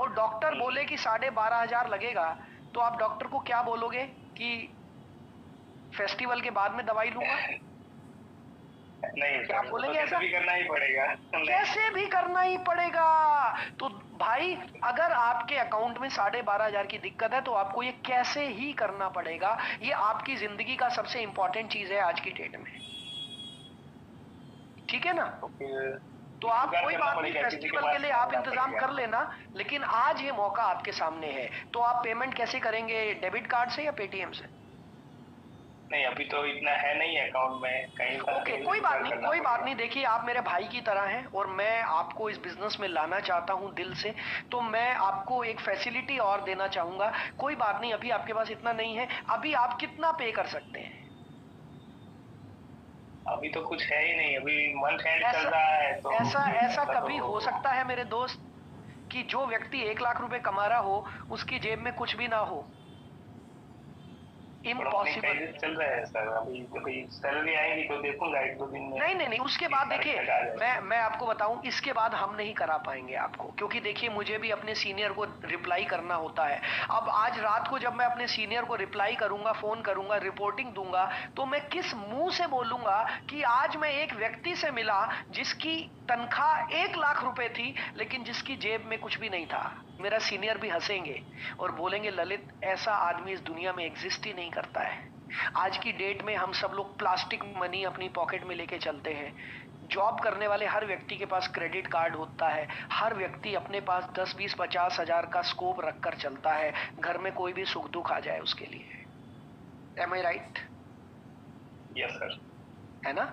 और डॉक्टर बोले कि 12,500 लगेगा, तो आप डॉक्टर को क्या बोलोगे कि फेस्टिवल के बाद में दवाई लूंगा? नहीं, क्या बोलेंगे? ऐसा भी करना ही पड़ेगा। कैसे भी करना ही पड़ेगा। तो भाई, अगर आपके अकाउंट में 12,500 की दिक्कत है तो आपको ये कैसे ही करना पड़ेगा। ये आपकी जिंदगी का सबसे इंपॉर्टेंट चीज है आज की डेट में। ठीक है ना? तो आप कोई बात नहीं, फेस्टिवल के लिए आप इंतजाम कर लेना, लेकिन आज ये मौका आपके सामने है। तो आप पेमेंट कैसे करेंगे? डेबिट कार्ड से या पेटीएम से? नहीं, अभी तो इतना है नहीं अकाउंट में, कहीं ओके, कोई बात नहीं, कोई बात नहीं। देखिए, आप मेरे भाई की तरह हैं और मैं आपको इस बिजनेस में लाना चाहता हूं दिल से। तो मैं आपको एक फैसिलिटी और देना चाहूंगा। कोई बात नहीं, अभी आपके पास इतना नहीं है। अभी आप कितना पे कर सकते हैं? अभी तो कुछ है ही नहीं, अभी मंथ एंड चल रहा है तो ऐसा कभी हो सकता है मेरे दोस्त कि जो व्यक्ति 1 लाख रुपए कमा रहा हो, उसकी जेब में कुछ भी ना हो? इम्पॉसिबल चल रहा है सर। अभी सैलरी आएगी तो देखूंगा 1-2 दिन में। नहीं, उसके बाद देखिए, मैं आपको बताऊं, इसके बाद हम नहीं करा पाएंगे आपको, क्योंकि देखिए, मुझे भी अपने सीनियर को रिप्लाई करना होता है। अब आज रात को जब मैं अपने सीनियर को रिप्लाई करूंगा, फोन करूंगा, रिपोर्टिंग दूंगा, तो मैं किस मुंह से बोलूंगा कि आज मैं एक व्यक्ति से मिला जिसकी तनख्वाह 1 लाख रुपए थी, लेकिन जिसकी जेब में कुछ भी नहीं था। मेरा सीनियर भी हंसेंगे और बोलेंगे, ललित, ऐसा आदमी इस दुनिया में एग्जिस्ट ही नहीं करता है। आज की डेट में हम सब लोग प्लास्टिक मनी अपनी पॉकेट में लेके चलते हैं। जॉब करने वाले हर व्यक्ति के पास क्रेडिट कार्ड होता है। हर व्यक्ति अपने पास 10, 20, 50 हजार का स्कोप रखकर चलता है, घर में कोई भी सुख दुख आ जाए उसके लिए। M I right? Yes sir. है ना?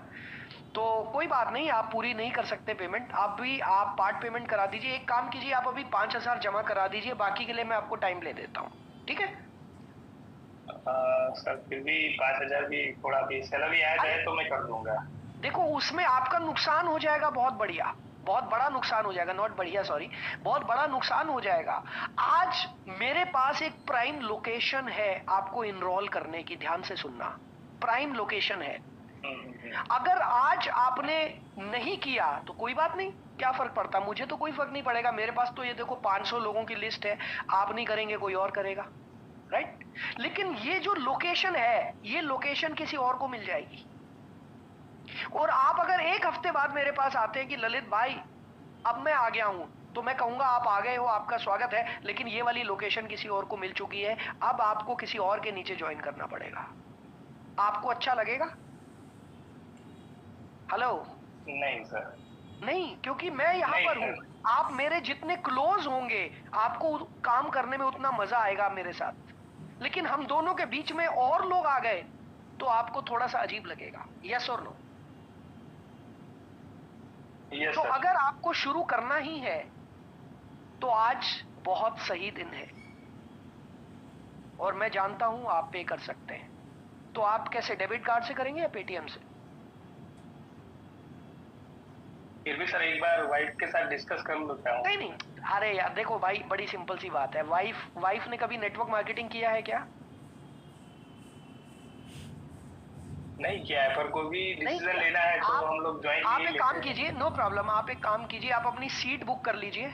तो कोई बात नहीं, आप पूरी नहीं कर सकते पेमेंट, आप पार्ट पेमेंट करा दीजिए। एक काम कीजिए, आप अभी 5,000 जमा करा दीजिए, बाकी के लिए मैं आपको टाइम ले देता हूँ। ठीक है? सर, फिर भी 5,000 भी थोड़ा भी सैलरी आ जाए तो मैं कर दूंगा। देखो, उसमें आपका नुकसान हो जाएगा बहुत बड़ा नुकसान हो जाएगा। नॉट बढ़िया, सॉरी, बहुत बड़ा नुकसान हो जाएगा। आज मेरे पास एक प्राइम लोकेशन है आपको इनरोल करने की, ध्यान से सुनना। प्राइम लोकेशन है। अगर आज आपने नहीं किया तो कोई बात नहीं, क्या फर्क पड़ता? मुझे तो कोई फर्क नहीं पड़ेगा। मेरे पास तो ये देखो 500 लोगों की लिस्ट है। आप नहीं करेंगे, कोई और करेगा, राइट? लेकिन ये जो लोकेशन है, ये लोकेशन किसी और को मिल जाएगी। और आप अगर एक हफ्ते बाद मेरे पास आते हैं कि ललित भाई अब मैं आ गया हूं, तो मैं कहूंगा आप आ गए हो, आपका स्वागत है, लेकिन ये वाली लोकेशन किसी और को मिल चुकी है, अब आपको किसी और के नीचे ज्वाइन करना पड़ेगा। आपको अच्छा लगेगा? हेलो? नहीं सर। नहीं, क्योंकि मैं यहां नहीं पर हूं। सर। आप मेरे जितने क्लोज होंगे, आपको काम करने में उतना मजा आएगा मेरे साथ। लेकिन हम दोनों के बीच में और लोग आ गए तो आपको थोड़ा सा अजीब लगेगा। यस और नो? यस तो सर। अगर आपको शुरू करना ही है तो आज बहुत सही दिन है, और मैं जानता हूं आप पे कर सकते हैं। तो आप कैसे, डेबिट कार्ड से करेंगे या पेटीएम से? फिर भी सर एक बार वाइफ के साथ डिस्कस कर लेता हूँ। नहीं नहीं, अरे यार देखो भाई, बड़ी सिंपल सी बात है। वाइफ ने कभी नेटवर्क मार्केटिंग किया है क्या? नहीं किया है, पर कोई भी नहीं डिसीजन किया। लेना है तो आप हम लोग ज्वाइन आप ही एक लेते काम हैं। कीजिए, नो प्रॉब्लम, आप एक काम कीजिए, आप अपनी सीट बुक कर लीजिए।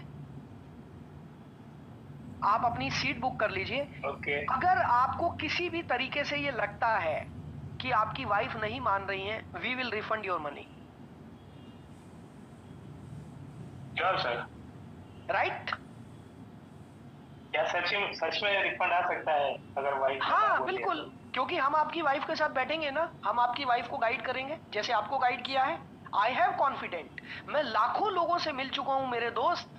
आप अपनी सीट बुक कर लीजिए। ओके। अगर आपको किसी भी तरीके से ये लगता है कि आपकी वाइफ नहीं मान रही है, we will refund your money. Sure sir. Right? क्या सच में रिफंड आ सकता है अगर वाइफ ने हाँ हाँ बोल दिया बिल्कुल, तो? क्योंकि हम आपकी वाइफ के साथ बैठेंगे ना, हम आपकी वाइफ को गाइड करेंगे जैसे आपको गाइड किया है। आई हैव कॉन्फिडेंट, मैं लाखों लोगों से मिल चुका हूं मेरे दोस्त,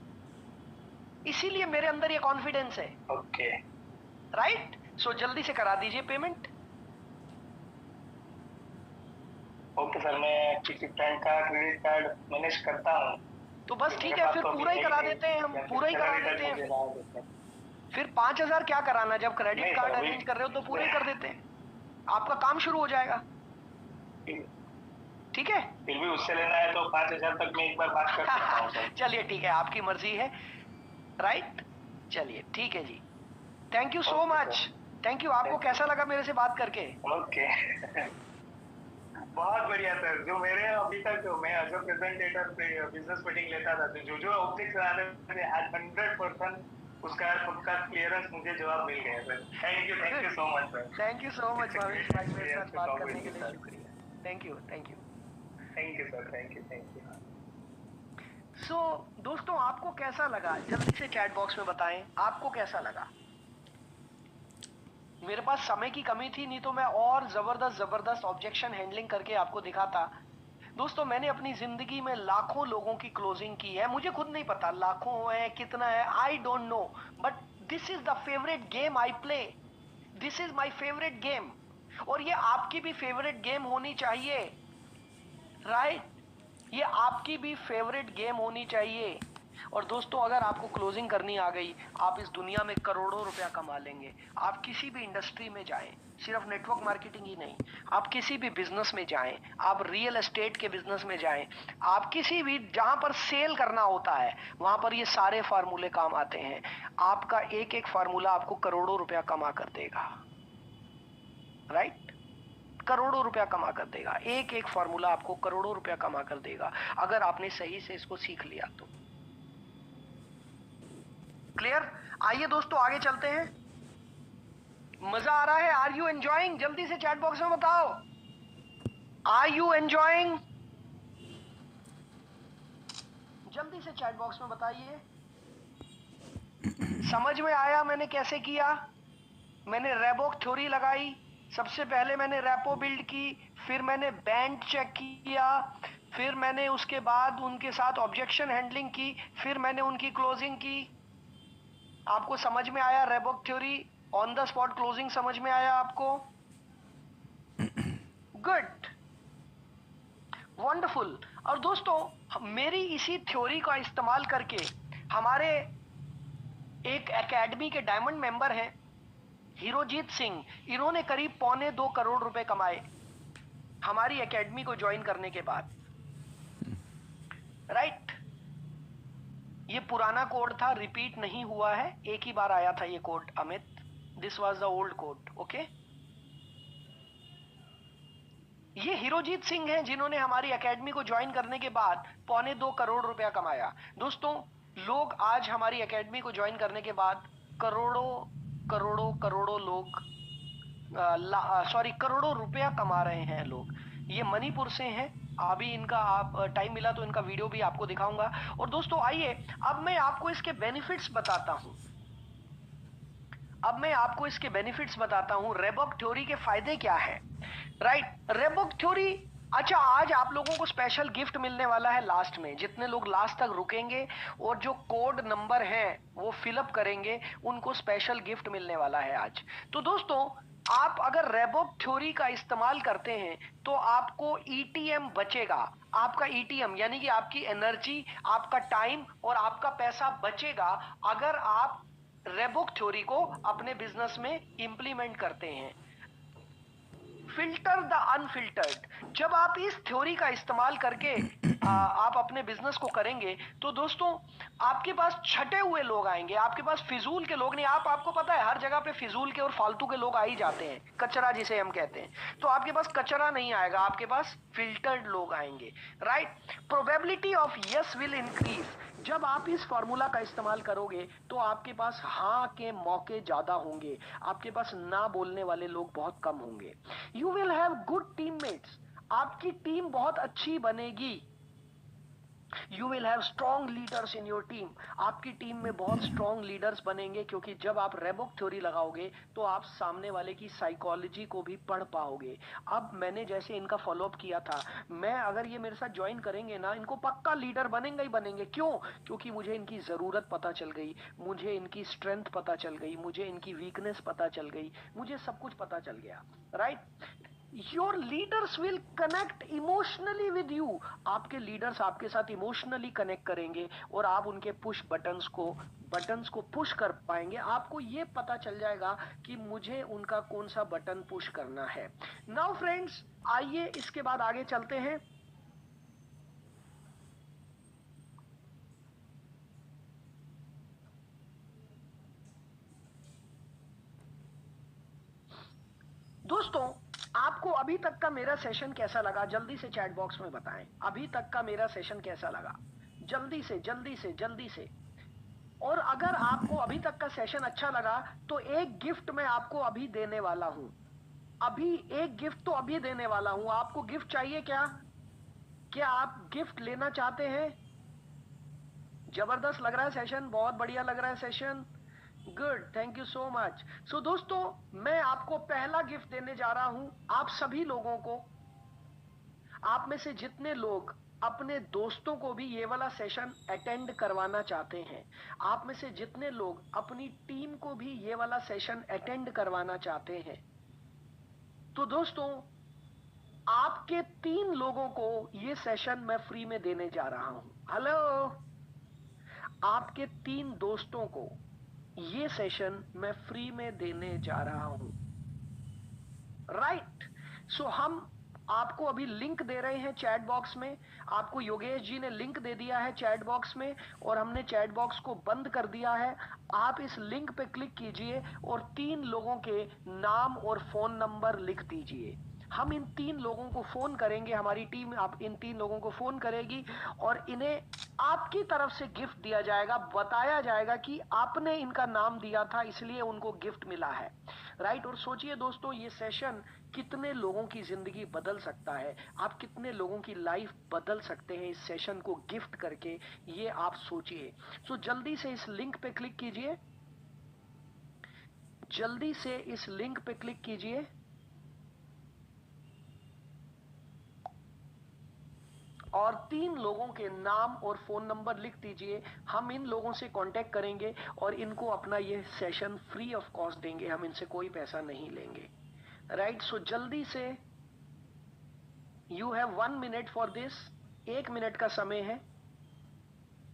इसीलिए मेरे अंदर ये कॉन्फिडेंस है। ओके। राइट? सो जल्दी से करा दीजिए पेमेंट। ओके सर, मैं किसी फ्रेंड का क्रेडिट कार्ड मैनेज करता हूँ। तो बस ठीक है, फिर पूरा ही करा देते हैं, हम पूरा ही करा देते हैं। फिर 5,000 क्या कराना, जब क्रेडिट कार्ड अरेंज कर रहे हो तो पूरे ही कर देते हैं, आपका काम शुरू हो जाएगा। ठीक है? फिर भी उससे लेना है तो 5,000 तक मैं एक बार बात कर सकता हूँ सर। चलिए ठीक है, आपकी मर्जी है। राइट? चलिए ठीक है जी, thank you so much. Thank you. आपको कैसा लगा मेरे से बात करके? ओके। बहुत बढ़िया सर। जो मेरे अभी तक मैं एज अ प्रेजेंटेटर पे बिजनेस मीटिंग लेता था, तो जो ऑब्जेक्ट्स आते थे आज 100% उसका पक्का क्लियरेंस मुझे जवाब मिल गया sir. Thank you so much sir. Thank you so much Bhavesh भाई, मेरे साथ बात करने के लिए शुक्रिया। Thank you, thank you. Thank you sir, thank you. So दोस्तों, आपको कैसा लगा जल्दी से चैट बॉक्स में बताएं, आपको कैसा लगा? मेरे पास समय की कमी थी, नहीं तो मैं और जबरदस्त ऑब्जेक्शन हैंडलिंग करके आपको दिखाता। दोस्तों, मैंने अपनी जिंदगी में लाखों लोगों की क्लोजिंग की है, मुझे खुद नहीं पता लाखों है कितना है, I don't know, but this is the favourite game I play, this is my favourite game, और ये आपकी भी फेवरेट गेम होनी चाहिए। राइट? ये आपकी भी फेवरेट गेम होनी चाहिए। और दोस्तों, अगर आपको क्लोजिंग करनी आ गई, आप इस दुनिया में करोड़ों रुपया कमा लेंगे। आप किसी भी इंडस्ट्री में जाएं, सिर्फ नेटवर्क मार्केटिंग ही नहीं, आप किसी भी बिजनेस में जाएं, आप रियल एस्टेट के बिजनेस में जाएं, आप किसी भी जहां पर सेल करना होता है वहां पर ये सारे फार्मूले काम आते हैं। आपका एक एक फार्मूला आपको करोड़ों रुपया कमा कर देगा। राइट? करोड़ों रुपया कमा कर देगा, एक एक फार्मूला आपको करोड़ों रुपया कमा कर देगा, अगर आपने सही से इसको सीख लिया तो। क्लियर? आइए दोस्तों, आगे चलते हैं। मजा आ रहा है? Are you enjoying? जल्दी से चैट बॉक्स में बताओ, आर यू एंजॉइंग? जल्दी से चैट बॉक्स में बताइए। समझ में आया मैंने कैसे किया? मैंने रेबोक थ्योरी लगाई, सबसे पहले मैंने रेपो बिल्ड की, फिर मैंने बैंड चेक किया, फिर मैंने उसके बाद उनके साथ ऑब्जेक्शन हैंडलिंग की, फिर मैंने उनकी क्लोजिंग की। आपको समझ में आया Reebok theory? On the spot closing समझ में आया आपको? Good, wonderful. और दोस्तों, मेरी इसी थ्योरी का इस्तेमाल करके हमारे एक एकेडमी के डायमंड मेंबर हैं हीरोजीत सिंह, इन्होंने करीब 1.25 करोड़ रुपए कमाए हमारी एकेडमी को ज्वाइन करने के बाद। राइट? ये पुराना कोड था, रिपीट नहीं हुआ है, एक ही बार आया था ये code Amit, this was the old code. Okay? ये हीरोजीत सिंह हैं जिन्होंने हमारी एकेडमी को ज्वाइन करने के बाद 1.25 करोड़ रुपया कमाया। दोस्तों, लोग आज हमारी एकेडमी को ज्वाइन करने के बाद करोड़ों लोग करोड़ों रुपया कमा रहे हैं। लोग ये मणिपुर से हैं, अभी इनका आप टाइम मिला तो इनका वीडियो भी आपको दिखाऊंगा। और दोस्तों आइए अब मैं आपको इसके बेनिफिट्स बताता हूं। अब मैं आपको इसके बेनिफिट्स बताता हूं, रेबॉक थ्योरी के फायदे क्या है। Right, Reebok theory. अच्छा, आज आप लोगों को स्पेशल गिफ्ट मिलने वाला है लास्ट में। जितने लोग लास्ट तक रुकेंगे और जो कोड नंबर है वो फिलअप करेंगे, उनको स्पेशल गिफ्ट मिलने वाला है आज। तो दोस्तों, आप अगर रेबॉक थ्योरी का इस्तेमाल करते हैं तो आपको ईटीएम बचेगा। आपका ईटीएम यानी कि आपकी एनर्जी, आपका टाइम और आपका पैसा बचेगा अगर आप रेबॉक थ्योरी को अपने बिजनेस में इंप्लीमेंट करते हैं। Filter the unfiltered. जब आप इस थ्योरी का इस्तेमाल करके आप अपने बिजनेस को करेंगे तो दोस्तों आपके पास छटे हुए लोग आएंगे, आपके पास फिजूल के लोग नहीं। आपको पता है हर जगह पे फिजूल के और फालतू के लोग आ ही जाते हैं, कचरा जिसे हम कहते हैं। तो आपके पास कचरा नहीं आएगा, आपके पास फिल्टर्ड लोग आएंगे। Right, probability of yes will increase. जब आप इस फॉर्मूला का इस्तेमाल करोगे तो आपके पास हाँ के मौके ज्यादा होंगे, आपके पास ना बोलने वाले लोग बहुत कम होंगे। You will have good teammates. आपकी टीम बहुत अच्छी बनेगी। You will have strong leaders in your team. आपकी टीम में बहुत स्ट्रॉन्ग लीडर्स बनेंगे, क्योंकि जब आप रेबॉक थ्योरी लगाओगे तो आप सामने वाले की साइकोलॉजी को भी पढ़ पाओगे। अब मैंने जैसे इनका फॉलोअप किया था, मैं अगर ये मेरे साथ ज्वाइन करेंगे ना, इनको पक्का लीडर बनेंगे ही बनेंगे। क्यों? क्योंकि मुझे इनकी जरूरत पता चल गई, मुझे इनकी स्ट्रेंथ पता चल गई, मुझे इनकी वीकनेस पता चल गई, मुझे सब कुछ पता चल गया। Right, your leaders will connect emotionally with you. आपके लीडर्स आपके साथ इमोशनली कनेक्ट करेंगे और आप उनके पुश बटन्स को पुश कर पाएंगे। आपको ये पता चल जाएगा कि मुझे उनका कौन सा बटन पुश करना है। नाउ फ्रेंड्स, आइए इसके बाद आगे चलते हैं। दोस्तों, आपको अभी तक का मेरा सेशन कैसा लगा जल्दी से चैट बॉक्स में बताएं। अभी तक का मेरा सेशन कैसा लगा, जल्दी से जल्दी से जल्दी से। और अगर आपको अभी तक का सेशन अच्छा लगा तो एक गिफ्ट मैं आपको अभी देने वाला हूं। अभी एक गिफ्ट तो अभी देने वाला हूं। आपको गिफ्ट चाहिए क्या? क्या आप गिफ्ट लेना चाहते हैं? जबरदस्त लग रहा है सेशन, बहुत बढ़िया लग रहा है session. Good, thank you so much. So दोस्तों, मैं आपको पहला गिफ्ट देने जा रहा हूं। आप सभी लोगों को, आप में से जितने लोग अपने दोस्तों को भी ये वाला सेशन अटेंड करवाना चाहते हैं, आप में से जितने लोग अपनी टीम को भी ये वाला सेशन अटेंड करवाना चाहते हैं, तो दोस्तों आपके 3 लोगों को ये सेशन मैं फ्री में देने जा रहा हूं। हेलो, आपके 3 दोस्तों को ये सेशन मैं फ्री में देने जा रहा हूं। राइट, सो हम आपको अभी लिंक दे रहे हैं चैट बॉक्स में। आपको योगेश जी ने लिंक दे दिया है चैट बॉक्स में और हमने चैट बॉक्स को बंद कर दिया है। आप इस लिंक पे क्लिक कीजिए और 3 लोगों के नाम और फोन नंबर लिख दीजिए। हम इन 3 लोगों को फोन करेंगे, हमारी टीम आप इन 3 लोगों को फोन करेगी और इन्हें आपकी तरफ से गिफ्ट दिया जाएगा। बताया जाएगा कि आपने इनका नाम दिया था इसलिए उनको गिफ्ट मिला है। राइट, और सोचिए दोस्तों, ये सेशन कितने लोगों की जिंदगी बदल सकता है। आप कितने लोगों की लाइफ बदल सकते हैं इस सेशन को गिफ्ट करके, ये आप सोचिए। सो जल्दी से इस लिंक पे क्लिक कीजिए, जल्दी से इस लिंक पे क्लिक कीजिए और 3 लोगों के नाम और फोन नंबर लिख दीजिए। हम इन लोगों से कांटेक्ट करेंगे और इनको अपना ये सेशन फ्री ऑफ कॉस्ट देंगे, हम इनसे कोई पैसा नहीं लेंगे। राइट, सो जल्दी से, you have 1 minute for this. 1 minute का समय है।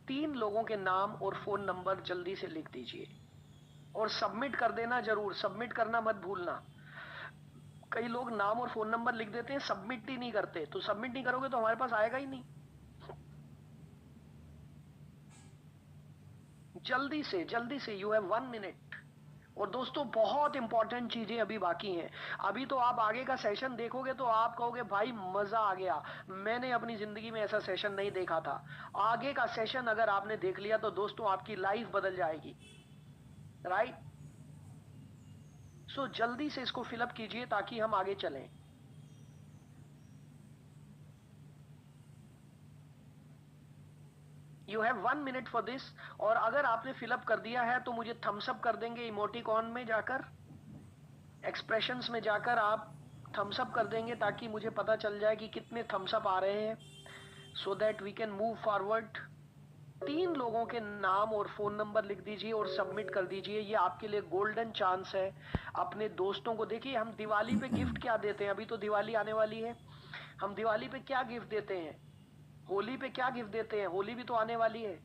3 लोगों के नाम और फोन नंबर जल्दी से लिख दीजिए और सबमिट कर देना जरूर, सबमिट करना मत भूलना। कई लोग नाम और फोन नंबर लिख देते हैं, सबमिट ही नहीं करते। तो सबमिट नहीं करोगे तो हमारे पास आएगा ही नहीं। जल्दी से, यू हैव 1 मिनट। और दोस्तों, बहुत इंपॉर्टेंट चीजें अभी बाकी हैं। अभी तो आप आगे का सेशन देखोगे तो आप कहोगे भाई मजा आ गया, मैंने अपनी जिंदगी में ऐसा सेशन नहीं देखा था। आगे का सेशन अगर आपने देख लिया तो दोस्तों आपकी लाइफ बदल जाएगी। राइट, सो जल्दी से इसको फिलअप कीजिए ताकि हम आगे चलें। You have 1 minute for this. और अगर आपने फिलअप कर दिया है तो मुझे थम्स अप कर देंगे इमोटिकॉन में जाकर, एक्सप्रेशंस में जाकर आप थम्स अप कर देंगे ताकि मुझे पता चल जाए कि कितने थम्स अप आ रहे हैं, so that we can move forward. 3 लोगों के नाम और फोन नंबर लिख दीजिए और सबमिट कर दीजिए। ये आपके लिए गोल्डन चांस है। अपने दोस्तों को देखिए, हम दिवाली पे गिफ्ट क्या देते हैं, अभी तो दिवाली आने वाली है, हम दिवाली पे क्या गिफ्ट देते हैं, होली पे क्या गिफ्ट देते हैं, होली भी तो आने वाली है।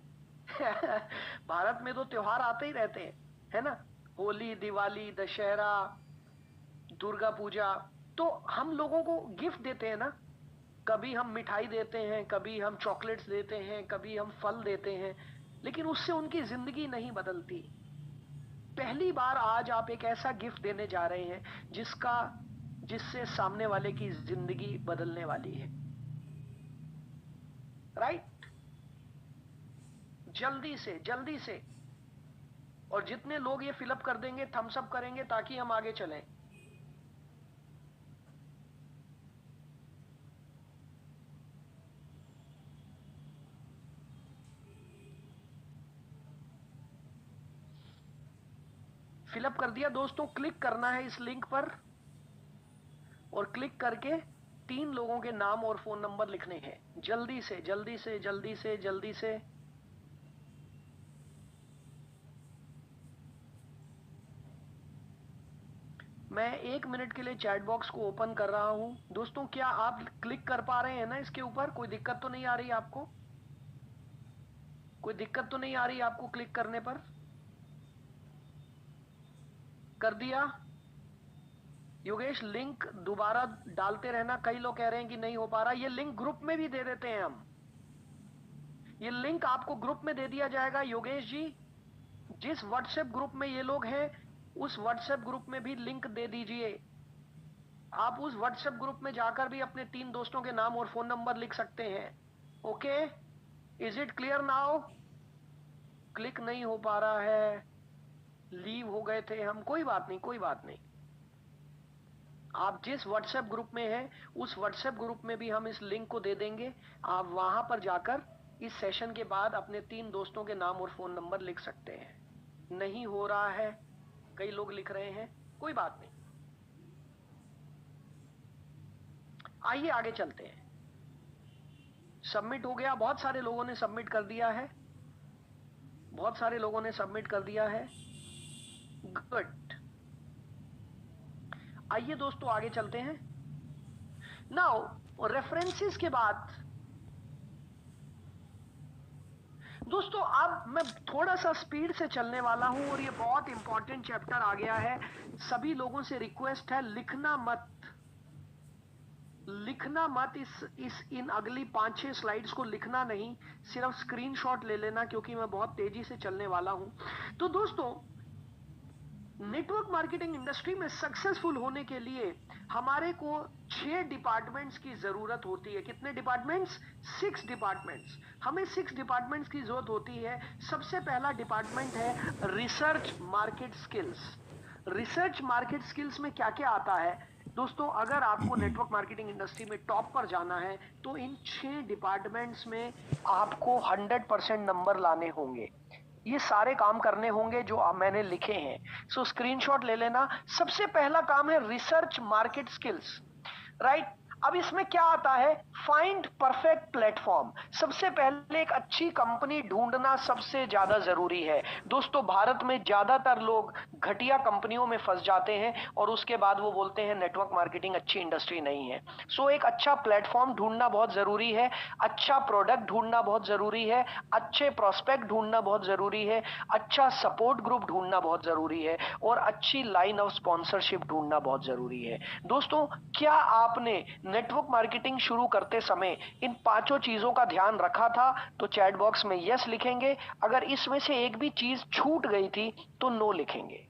भारत में तो त्योहार आते ही रहते हैं, है ना, होली, दिवाली, दशहरा, दुर्गा पूजा। तो हम लोगों को गिफ्ट देते हैं ना, कभी हम मिठाई देते हैं, कभी हम चॉकलेट्स देते हैं, कभी हम फल देते हैं, लेकिन उससे उनकी जिंदगी नहीं बदलती। पहली बार आज आप एक ऐसा गिफ्ट देने जा रहे हैं जिससे सामने वाले की जिंदगी बदलने वाली है। राइट? जल्दी से। और जितने लोग ये फिलअप कर देंगे, थम्स अप करेंगे ताकि हम आगे चलें। फिलअप कर दिया दोस्तों, क्लिक करना है इस लिंक पर और क्लिक करके 3 लोगों के नाम और फोन नंबर लिखने हैं। जल्दी से। मैं 1 मिनट के लिए चैट बॉक्स को ओपन कर रहा हूं। दोस्तों, क्या आप क्लिक कर पा रहे हैं ना इसके ऊपर? कोई दिक्कत तो नहीं आ रही आपको? कोई दिक्कत तो नहीं आ रही आपको क्लिक करने पर? कर दिया? योगेश, लिंक दोबारा डालते रहना। कई लोग कह रहे हैं कि नहीं हो पा रहा। ये लिंक ग्रुप में भी दे देते हैं हम। ये लिंक आपको ग्रुप में दे दिया जाएगा। योगेश जी, जिस व्हाट्सएप ग्रुप में ये लोग हैं, उस व्हाट्सएप ग्रुप में भी लिंक दे दीजिए। आप उस व्हाट्सएप ग्रुप में जाकर भी अपने 3 दोस्तों के नाम और फोन नंबर लिख सकते हैं। Okay, is it clear now? Click नहीं हो पा रहा है, लीव हो गए थे हम। कोई बात नहीं। आप जिस व्हाट्सएप ग्रुप में हैं, उस व्हाट्सएप ग्रुप में भी हम इस लिंक को दे देंगे। आप वहां पर जाकर इस सेशन के बाद अपने 3 दोस्तों के नाम और फोन नंबर लिख सकते हैं। नहीं हो रहा है, कई लोग लिख रहे हैं, कोई बात नहीं। आइए आगे चलते हैं। सबमिट हो गया, बहुत सारे लोगों ने सबमिट कर दिया है। गुड। आइए दोस्तों आगे चलते हैं। नाउ रेफरेंसेस के बाद दोस्तों, अब मैं थोड़ा सा स्पीड से चलने वाला हूं और ये बहुत इंपॉर्टेंट चैप्टर आ गया है। सभी लोगों से रिक्वेस्ट है, लिखना मत इन अगली 5-6 स्लाइड्स को लिखना नहीं, सिर्फ स्क्रीनशॉट ले लेना, क्योंकि मैं बहुत तेजी से चलने वाला हूं। तो दोस्तों, नेटवर्क मार्केटिंग इंडस्ट्री में सक्सेसफुल होने के लिए हमारे को 6 डिपार्टमेंट्स की जरूरत होती है। कितने डिपार्टमेंट्स? 6 डिपार्टमेंट्स। हमें 6 डिपार्टमेंट्स की जरूरत होती है। सबसे पहला डिपार्टमेंट है research market skills. Research market skills में क्या क्या आता है दोस्तों? अगर आपको नेटवर्क मार्केटिंग इंडस्ट्री में टॉप पर जाना है तो इन 6 डिपार्टमेंट्स में आपको 100% नंबर लाने होंगे। ये सारे काम करने होंगे जो मैंने लिखे हैं। सो स्क्रीनशॉट ले लेना। सबसे पहला काम है रिसर्च मार्केट स्किल्स। राइट? अब इसमें क्या आता है? Find perfect platform. सबसे पहले एक अच्छी कंपनी ढूंढना सबसे ज्यादा जरूरी है। दोस्तों, भारत में ज्यादातर लोग घटिया कंपनियों में फंस जाते हैं और उसके बाद वो बोलते हैं नेटवर्क मार्केटिंग अच्छी इंडस्ट्री नहीं है। सो एक अच्छा प्लेटफॉर्म ढूंढना बहुत जरूरी है, अच्छा प्रोडक्ट ढूंढना बहुत जरूरी है, अच्छे प्रोस्पेक्ट ढूंढना बहुत जरूरी है, अच्छा सपोर्ट ग्रुप ढूंढना बहुत जरूरी है और अच्छी लाइन ऑफ स्पॉन्सरशिप ढूंढना बहुत जरूरी है। दोस्तों, क्या आपने नेटवर्क मार्केटिंग शुरू करते समय इन 5 चीजों का ध्यान रखा था? तो चैट बॉक्स में यस लिखेंगे। अगर इसमें से एक भी चीज छूट गई थी तो नो लिखेंगे।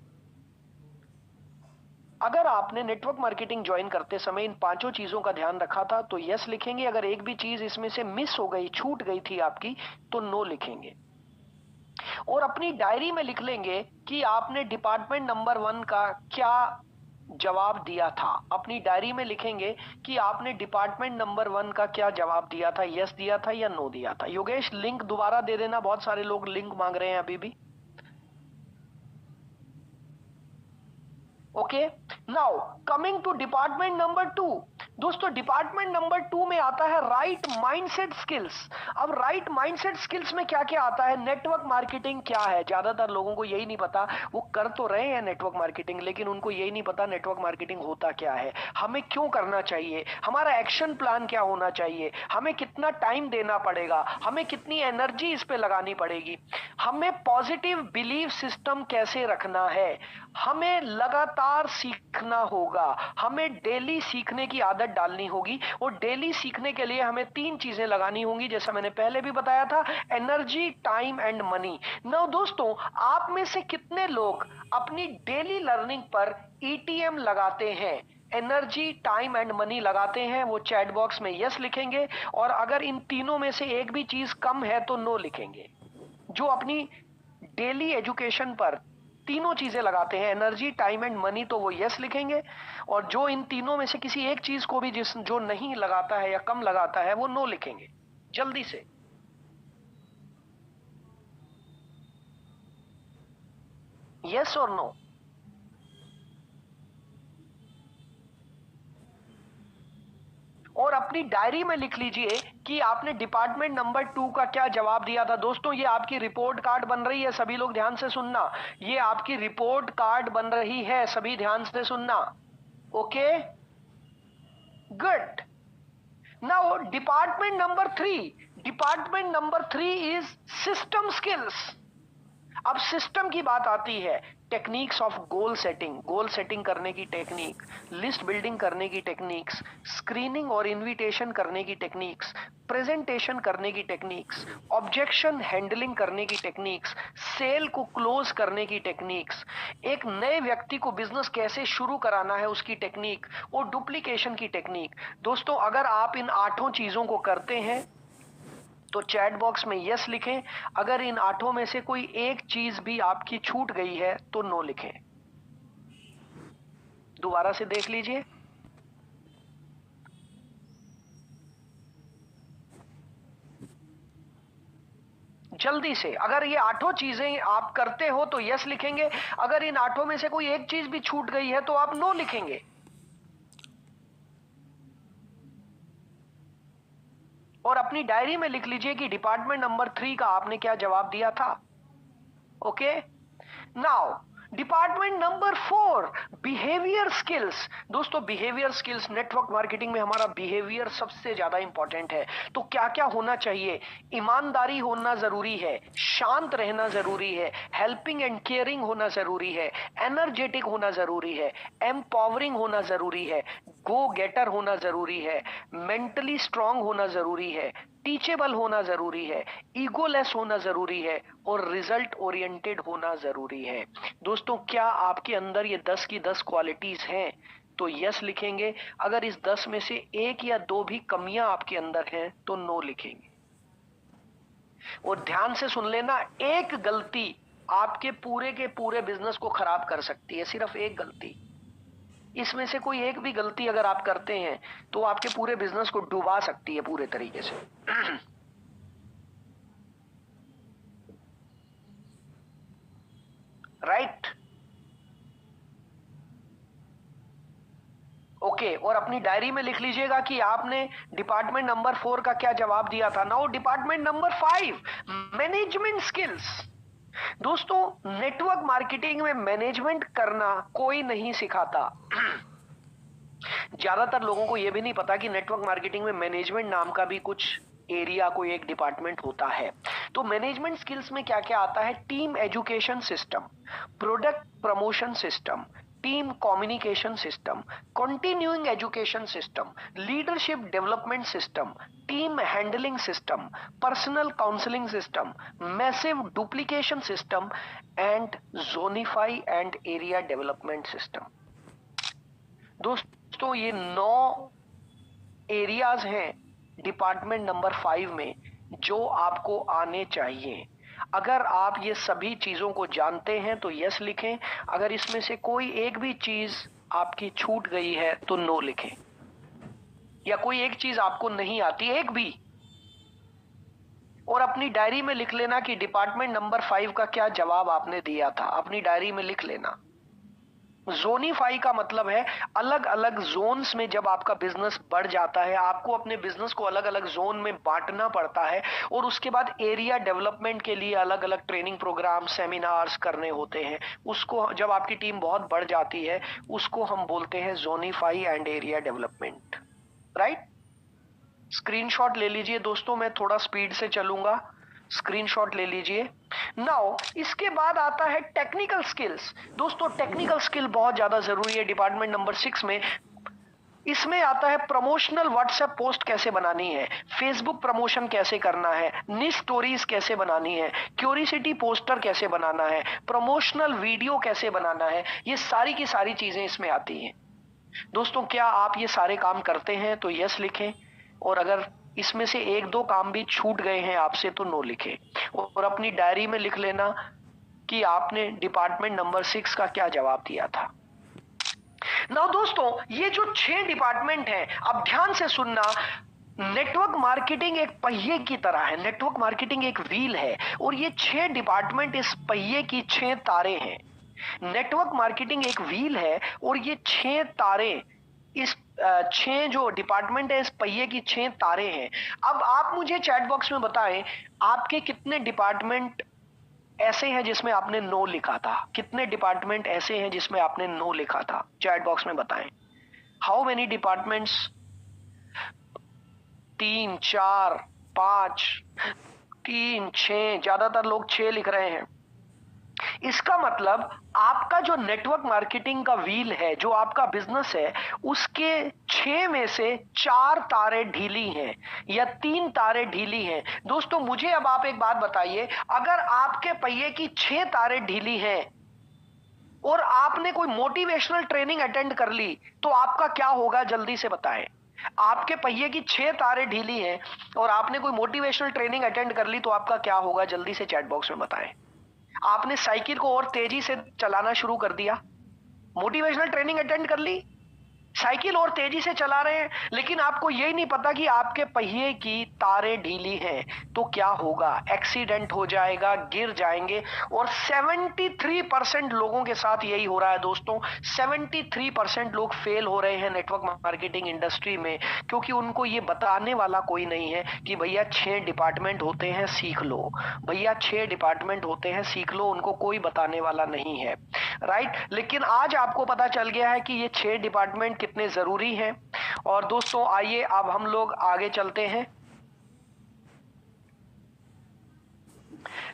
अगर आपने नेटवर्क मार्केटिंग ज्वाइन करते समय इन 5 चीजों का ध्यान रखा था तो यस लिखेंगे। अगर एक भी चीज इसमें से मिस हो गई, छूट गई थी आपकी, तो नो लिखेंगे। और अपनी डायरी में लिख लेंगे कि आपने डिपार्टमेंट नंबर 1 का क्या जवाब दिया था। अपनी डायरी में लिखेंगे कि आपने डिपार्टमेंट नंबर 1 का क्या जवाब दिया था, यस दिया था या नो दिया था। योगेश लिंक दोबारा दे देना, बहुत सारे लोग लिंक मांग रहे हैं अभी भी। Okay, now coming to department number 2। दोस्तों डिपार्टमेंट नंबर 2 में आता है राइट माइंडसेट स्किल्स। अब राइट माइंडसेट स्किल्स में क्या क्या आता है? नेटवर्क मार्केटिंग क्या है? ज्यादातर लोगों को यही नहीं पता, वो कर तो रहे हैं नेटवर्क मार्केटिंग, लेकिन उनको यही नहीं पता नेटवर्क मार्केटिंग होता क्या है, हमें क्यों करना चाहिए, हमारा एक्शन प्लान क्या होना चाहिए, हमें कितना टाइम देना पड़ेगा, हमें कितनी एनर्जी इस पे लगानी पड़ेगी, हमें पॉजिटिव बिलीफ सिस्टम कैसे रखना है, हमें लगातार सीखना होगा, हमें डेली सीखने की आदत डालनी होगी। और डेली सीखने के लिए हमें 3 चीजें लगानी होंगी, जैसा मैंने पहले भी बताया था, energy, time and money. Now दोस्तों, आप में से कितने लोग अपनी डेली लर्निंग पर ईटीएम लगाते हैं, एनर्जी, टाइम एंड मनी लगाते हैं? वो चैट बॉक्स में यस लिखेंगे, और अगर इन तीनों में से एक भी चीज कम है तो नो लिखेंगे। जो अपनी डेली एजुकेशन पर तीनों चीजें लगाते हैं, एनर्जी, टाइम एंड मनी, तो वो यस लिखेंगे। और जो इन तीनों में से किसी एक चीज को भी जो नहीं लगाता है या कम लगाता है, वो नो लिखेंगे। जल्दी से यस और नो। और अपनी डायरी में लिख लीजिए कि आपने डिपार्टमेंट नंबर 2 का क्या जवाब दिया था। दोस्तों ये आपकी रिपोर्ट कार्ड बन रही है, सभी लोग ध्यान से सुनना, ये आपकी रिपोर्ट कार्ड बन रही है, सभी ध्यान से सुनना। Okay, good. Now department number 3 is system skills. अब सिस्टम की बात आती है, techniques of goal setting, goal setting करने की टेक्निक, लिस्ट बिल्डिंग करने की टेक्निक्स, स्क्रीनिंग और इनविटेशन करने की टेक्निक्स, प्रेजेंटेशन करने की टेक्निक्स, ऑब्जेक्शन हैंडलिंग करने की टेक्निक्स, सेल को क्लोज करने की टेक्निक्स, एक नए व्यक्ति को बिजनेस कैसे शुरू कराना है उसकी टेक्निक, और डुप्लीकेशन की टेक्निक। दोस्तों अगर आप इन 8 चीजों को करते हैं तो चैट बॉक्स में यस लिखें, अगर इन 8 में से कोई एक चीज भी आपकी छूट गई है तो नो लिखें। दोबारा से देख लीजिए, जल्दी से। अगर ये 8 चीजें आप करते हो तो यस लिखेंगे, अगर इन 8 में से कोई एक चीज भी छूट गई है तो आप नो लिखेंगे। और अपनी डायरी में लिख लीजिए कि डिपार्टमेंट नंबर 3 का आपने क्या जवाब दिया था। Okay, now department number 4, behaviour skills. दोस्तों बिहेवियर स्किल्स, नेटवर्क मार्केटिंग में हमारा बिहेवियर सबसे ज्यादा इंपॉर्टेंट है। तो क्या क्या होना चाहिए? ईमानदारी होना जरूरी है, शांत रहना जरूरी है, हेल्पिंग एंड केयरिंग होना जरूरी है, एनर्जेटिक होना जरूरी है, एम्पावरिंग होना जरूरी है, गो गेटर होना जरूरी है, मेंटली स्ट्रांग होना जरूरी है, टीचेबल होना जरूरी है, ईगोलेस होना जरूरी है, और रिजल्ट ओरिएंटेड होना जरूरी है। दोस्तों क्या आपके अंदर ये 10 की 10 क्वालिटीज हैं तो यस लिखेंगे, अगर इस 10 में से एक या दो भी कमियां आपके अंदर हैं तो नो लिखेंगे। और ध्यान से सुन लेना, एक गलती आपके पूरे के पूरे बिजनेस को खराब कर सकती है, सिर्फ एक गलती। इसमें से कोई एक भी गलती अगर आप करते हैं तो आपके पूरे बिजनेस को डुबा सकती है पूरे तरीके से। Right, okay. और अपनी डायरी में लिख लीजिएगा कि आपने डिपार्टमेंट नंबर 4 का क्या जवाब दिया था। Now department number 5, management skills. दोस्तों नेटवर्क मार्केटिंग में मैनेजमेंट करना कोई नहीं सिखाता। ज्यादातर लोगों को यह भी नहीं पता कि नेटवर्क मार्केटिंग में मैनेजमेंट नाम का भी कुछ एरिया, कोई एक डिपार्टमेंट होता है। तो मैनेजमेंट स्किल्स में क्या क्या आता है? Team education system, product promotion system, team communication system, continuing education system, leadership development system, team handling system, personal counselling system, massive duplication system, and zonify and area development system. दोस्तों ये 9 areas हैं department number 5 में जो आपको आने चाहिए। अगर आप ये सभी चीजों को जानते हैं तो यस लिखें, अगर इसमें से कोई एक भी चीज आपकी छूट गई है तो नो लिखें, या कोई एक चीज आपको नहीं आती, एक भी, और अपनी डायरी में लिख लेना कि डिपार्टमेंट नंबर 5 का क्या जवाब आपने दिया था, अपनी डायरी में लिख लेना। जोनीफाई का मतलब है अलग अलग जोन्स में जब आपका बिजनेस बढ़ जाता है, आपको अपने बिजनेस को अलग अलग जोन में बांटना पड़ता है, और उसके बाद एरिया डेवलपमेंट के लिए अलग अलग ट्रेनिंग प्रोग्राम, सेमिनार्स करने होते हैं। उसको जब आपकी टीम बहुत बढ़ जाती है, उसको हम बोलते हैं zonify and area development, right. Screenshot ले लीजिए दोस्तों, मैं थोड़ा स्पीड से चलूंगा, स्क्रीनशॉट ले लीजिए। नाउ इसके बाद आता है टेक्निकल स्किल्स। दोस्तों टेक्निकल स्किल बहुत ज्यादा जरूरी है डिपार्टमेंट नंबर 6 में। इसमें आता है प्रमोशनल व्हाट्सएप पोस्ट कैसे बनानी है, फेसबुक प्रमोशन कैसे करना है, निश स्टोरीज कैसे बनानी है, क्यूरियोसिटी पोस्टर कैसे बनाना है, प्रमोशनल वीडियो कैसे बनाना है, ये सारी की सारी चीजें इसमें आती हैं। दोस्तों क्या आप ये सारे काम करते हैं तो यस लिखें, और अगर इसमें से एक दो काम भी छूट गए हैं आपसे तो नो लिखें, और अपनी डायरी में लिख लेना कि आपने डिपार्टमेंट नंबर 6 का क्या जवाब दिया था। नाउ दोस्तों ये जो 6 डिपार्टमेंट हैं, अब ध्यान से सुनना। नेटवर्क मार्केटिंग एक पहिए की तरह है, नेटवर्क मार्केटिंग एक व्हील है, और ये 6 डिपार्टमेंट इस पहिए की 6 तारे हैं। नेटवर्क मार्केटिंग एक व्हील है और ये 6 तारे, इस 6 जो डिपार्टमेंट है इस पहिए की 6 तारे हैं। अब आप मुझे चैट बॉक्स में बताएं आपके कितने डिपार्टमेंट ऐसे हैं जिसमें आपने नो लिखा था, कितने डिपार्टमेंट ऐसे हैं जिसमें आपने नो लिखा था, चैट बॉक्स में बताएं। How many departments? 3, 4, 5, 3, 6, ज्यादातर लोग 6 लिख रहे हैं। इसका मतलब आपका जो नेटवर्क मार्केटिंग का व्हील है, जो आपका बिजनेस है, उसके 6 में से 4 तारे ढीली हैं या 3 तारे ढीली हैं। दोस्तों मुझे अब आप एक बात बताइए, अगर आपके पहिए की 6 तारे ढीली हैं और आपने कोई मोटिवेशनल ट्रेनिंग अटेंड कर ली तो आपका क्या होगा, जल्दी से बताएं। आपके पहिए की 6 तारे ढीली हैं और आपने कोई मोटिवेशनल ट्रेनिंग अटेंड कर ली तो आपका क्या होगा, जल्दी से चैट बॉक्स में बताएं। आपने साइकिल को और तेजी से चलाना शुरू कर दिया, मोटिवेशनल ट्रेनिंग अटेंड कर ली, साइकिल और तेजी से चला रहे हैं, लेकिन आपको यही नहीं पता कि आपके पहिए की तारें ढीली हैं, तो क्या होगा, एक्सीडेंट हो जाएगा, गिर जाएंगे। और 73% लोगों के साथ यही हो रहा है दोस्तों। 73% लोग फेल हो रहे हैं नेटवर्क मार्केटिंग इंडस्ट्री में, क्योंकि उनको ये बताने वाला कोई नहीं है कि भैया 6 डिपार्टमेंट होते हैं, सीख लो, भैया 6 डिपार्टमेंट होते हैं, सीख लो, उनको कोई बताने वाला नहीं है, राइट। लेकिन आज आपको पता चल गया है कि ये 6 डिपार्टमेंट कितने जरूरी हैं। और दोस्तों आइए अब हम लोग आगे चलते हैं।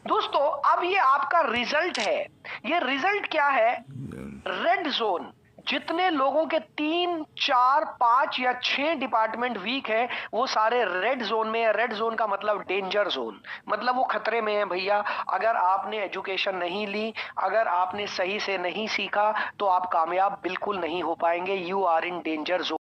दोस्तों अब ये आपका रिजल्ट है, ये रिजल्ट क्या है, रेड जोन। जितने लोगों के 3, 4, 5 या 6 डिपार्टमेंट वीक है वो सारे रेड जोन में है। रेड जोन का मतलब डेंजर जोन, मतलब वो खतरे में है भैया। अगर आपने एजुकेशन नहीं ली, अगर आपने सही से नहीं सीखा तो आप कामयाब बिल्कुल नहीं हो पाएंगे। You are in danger zone.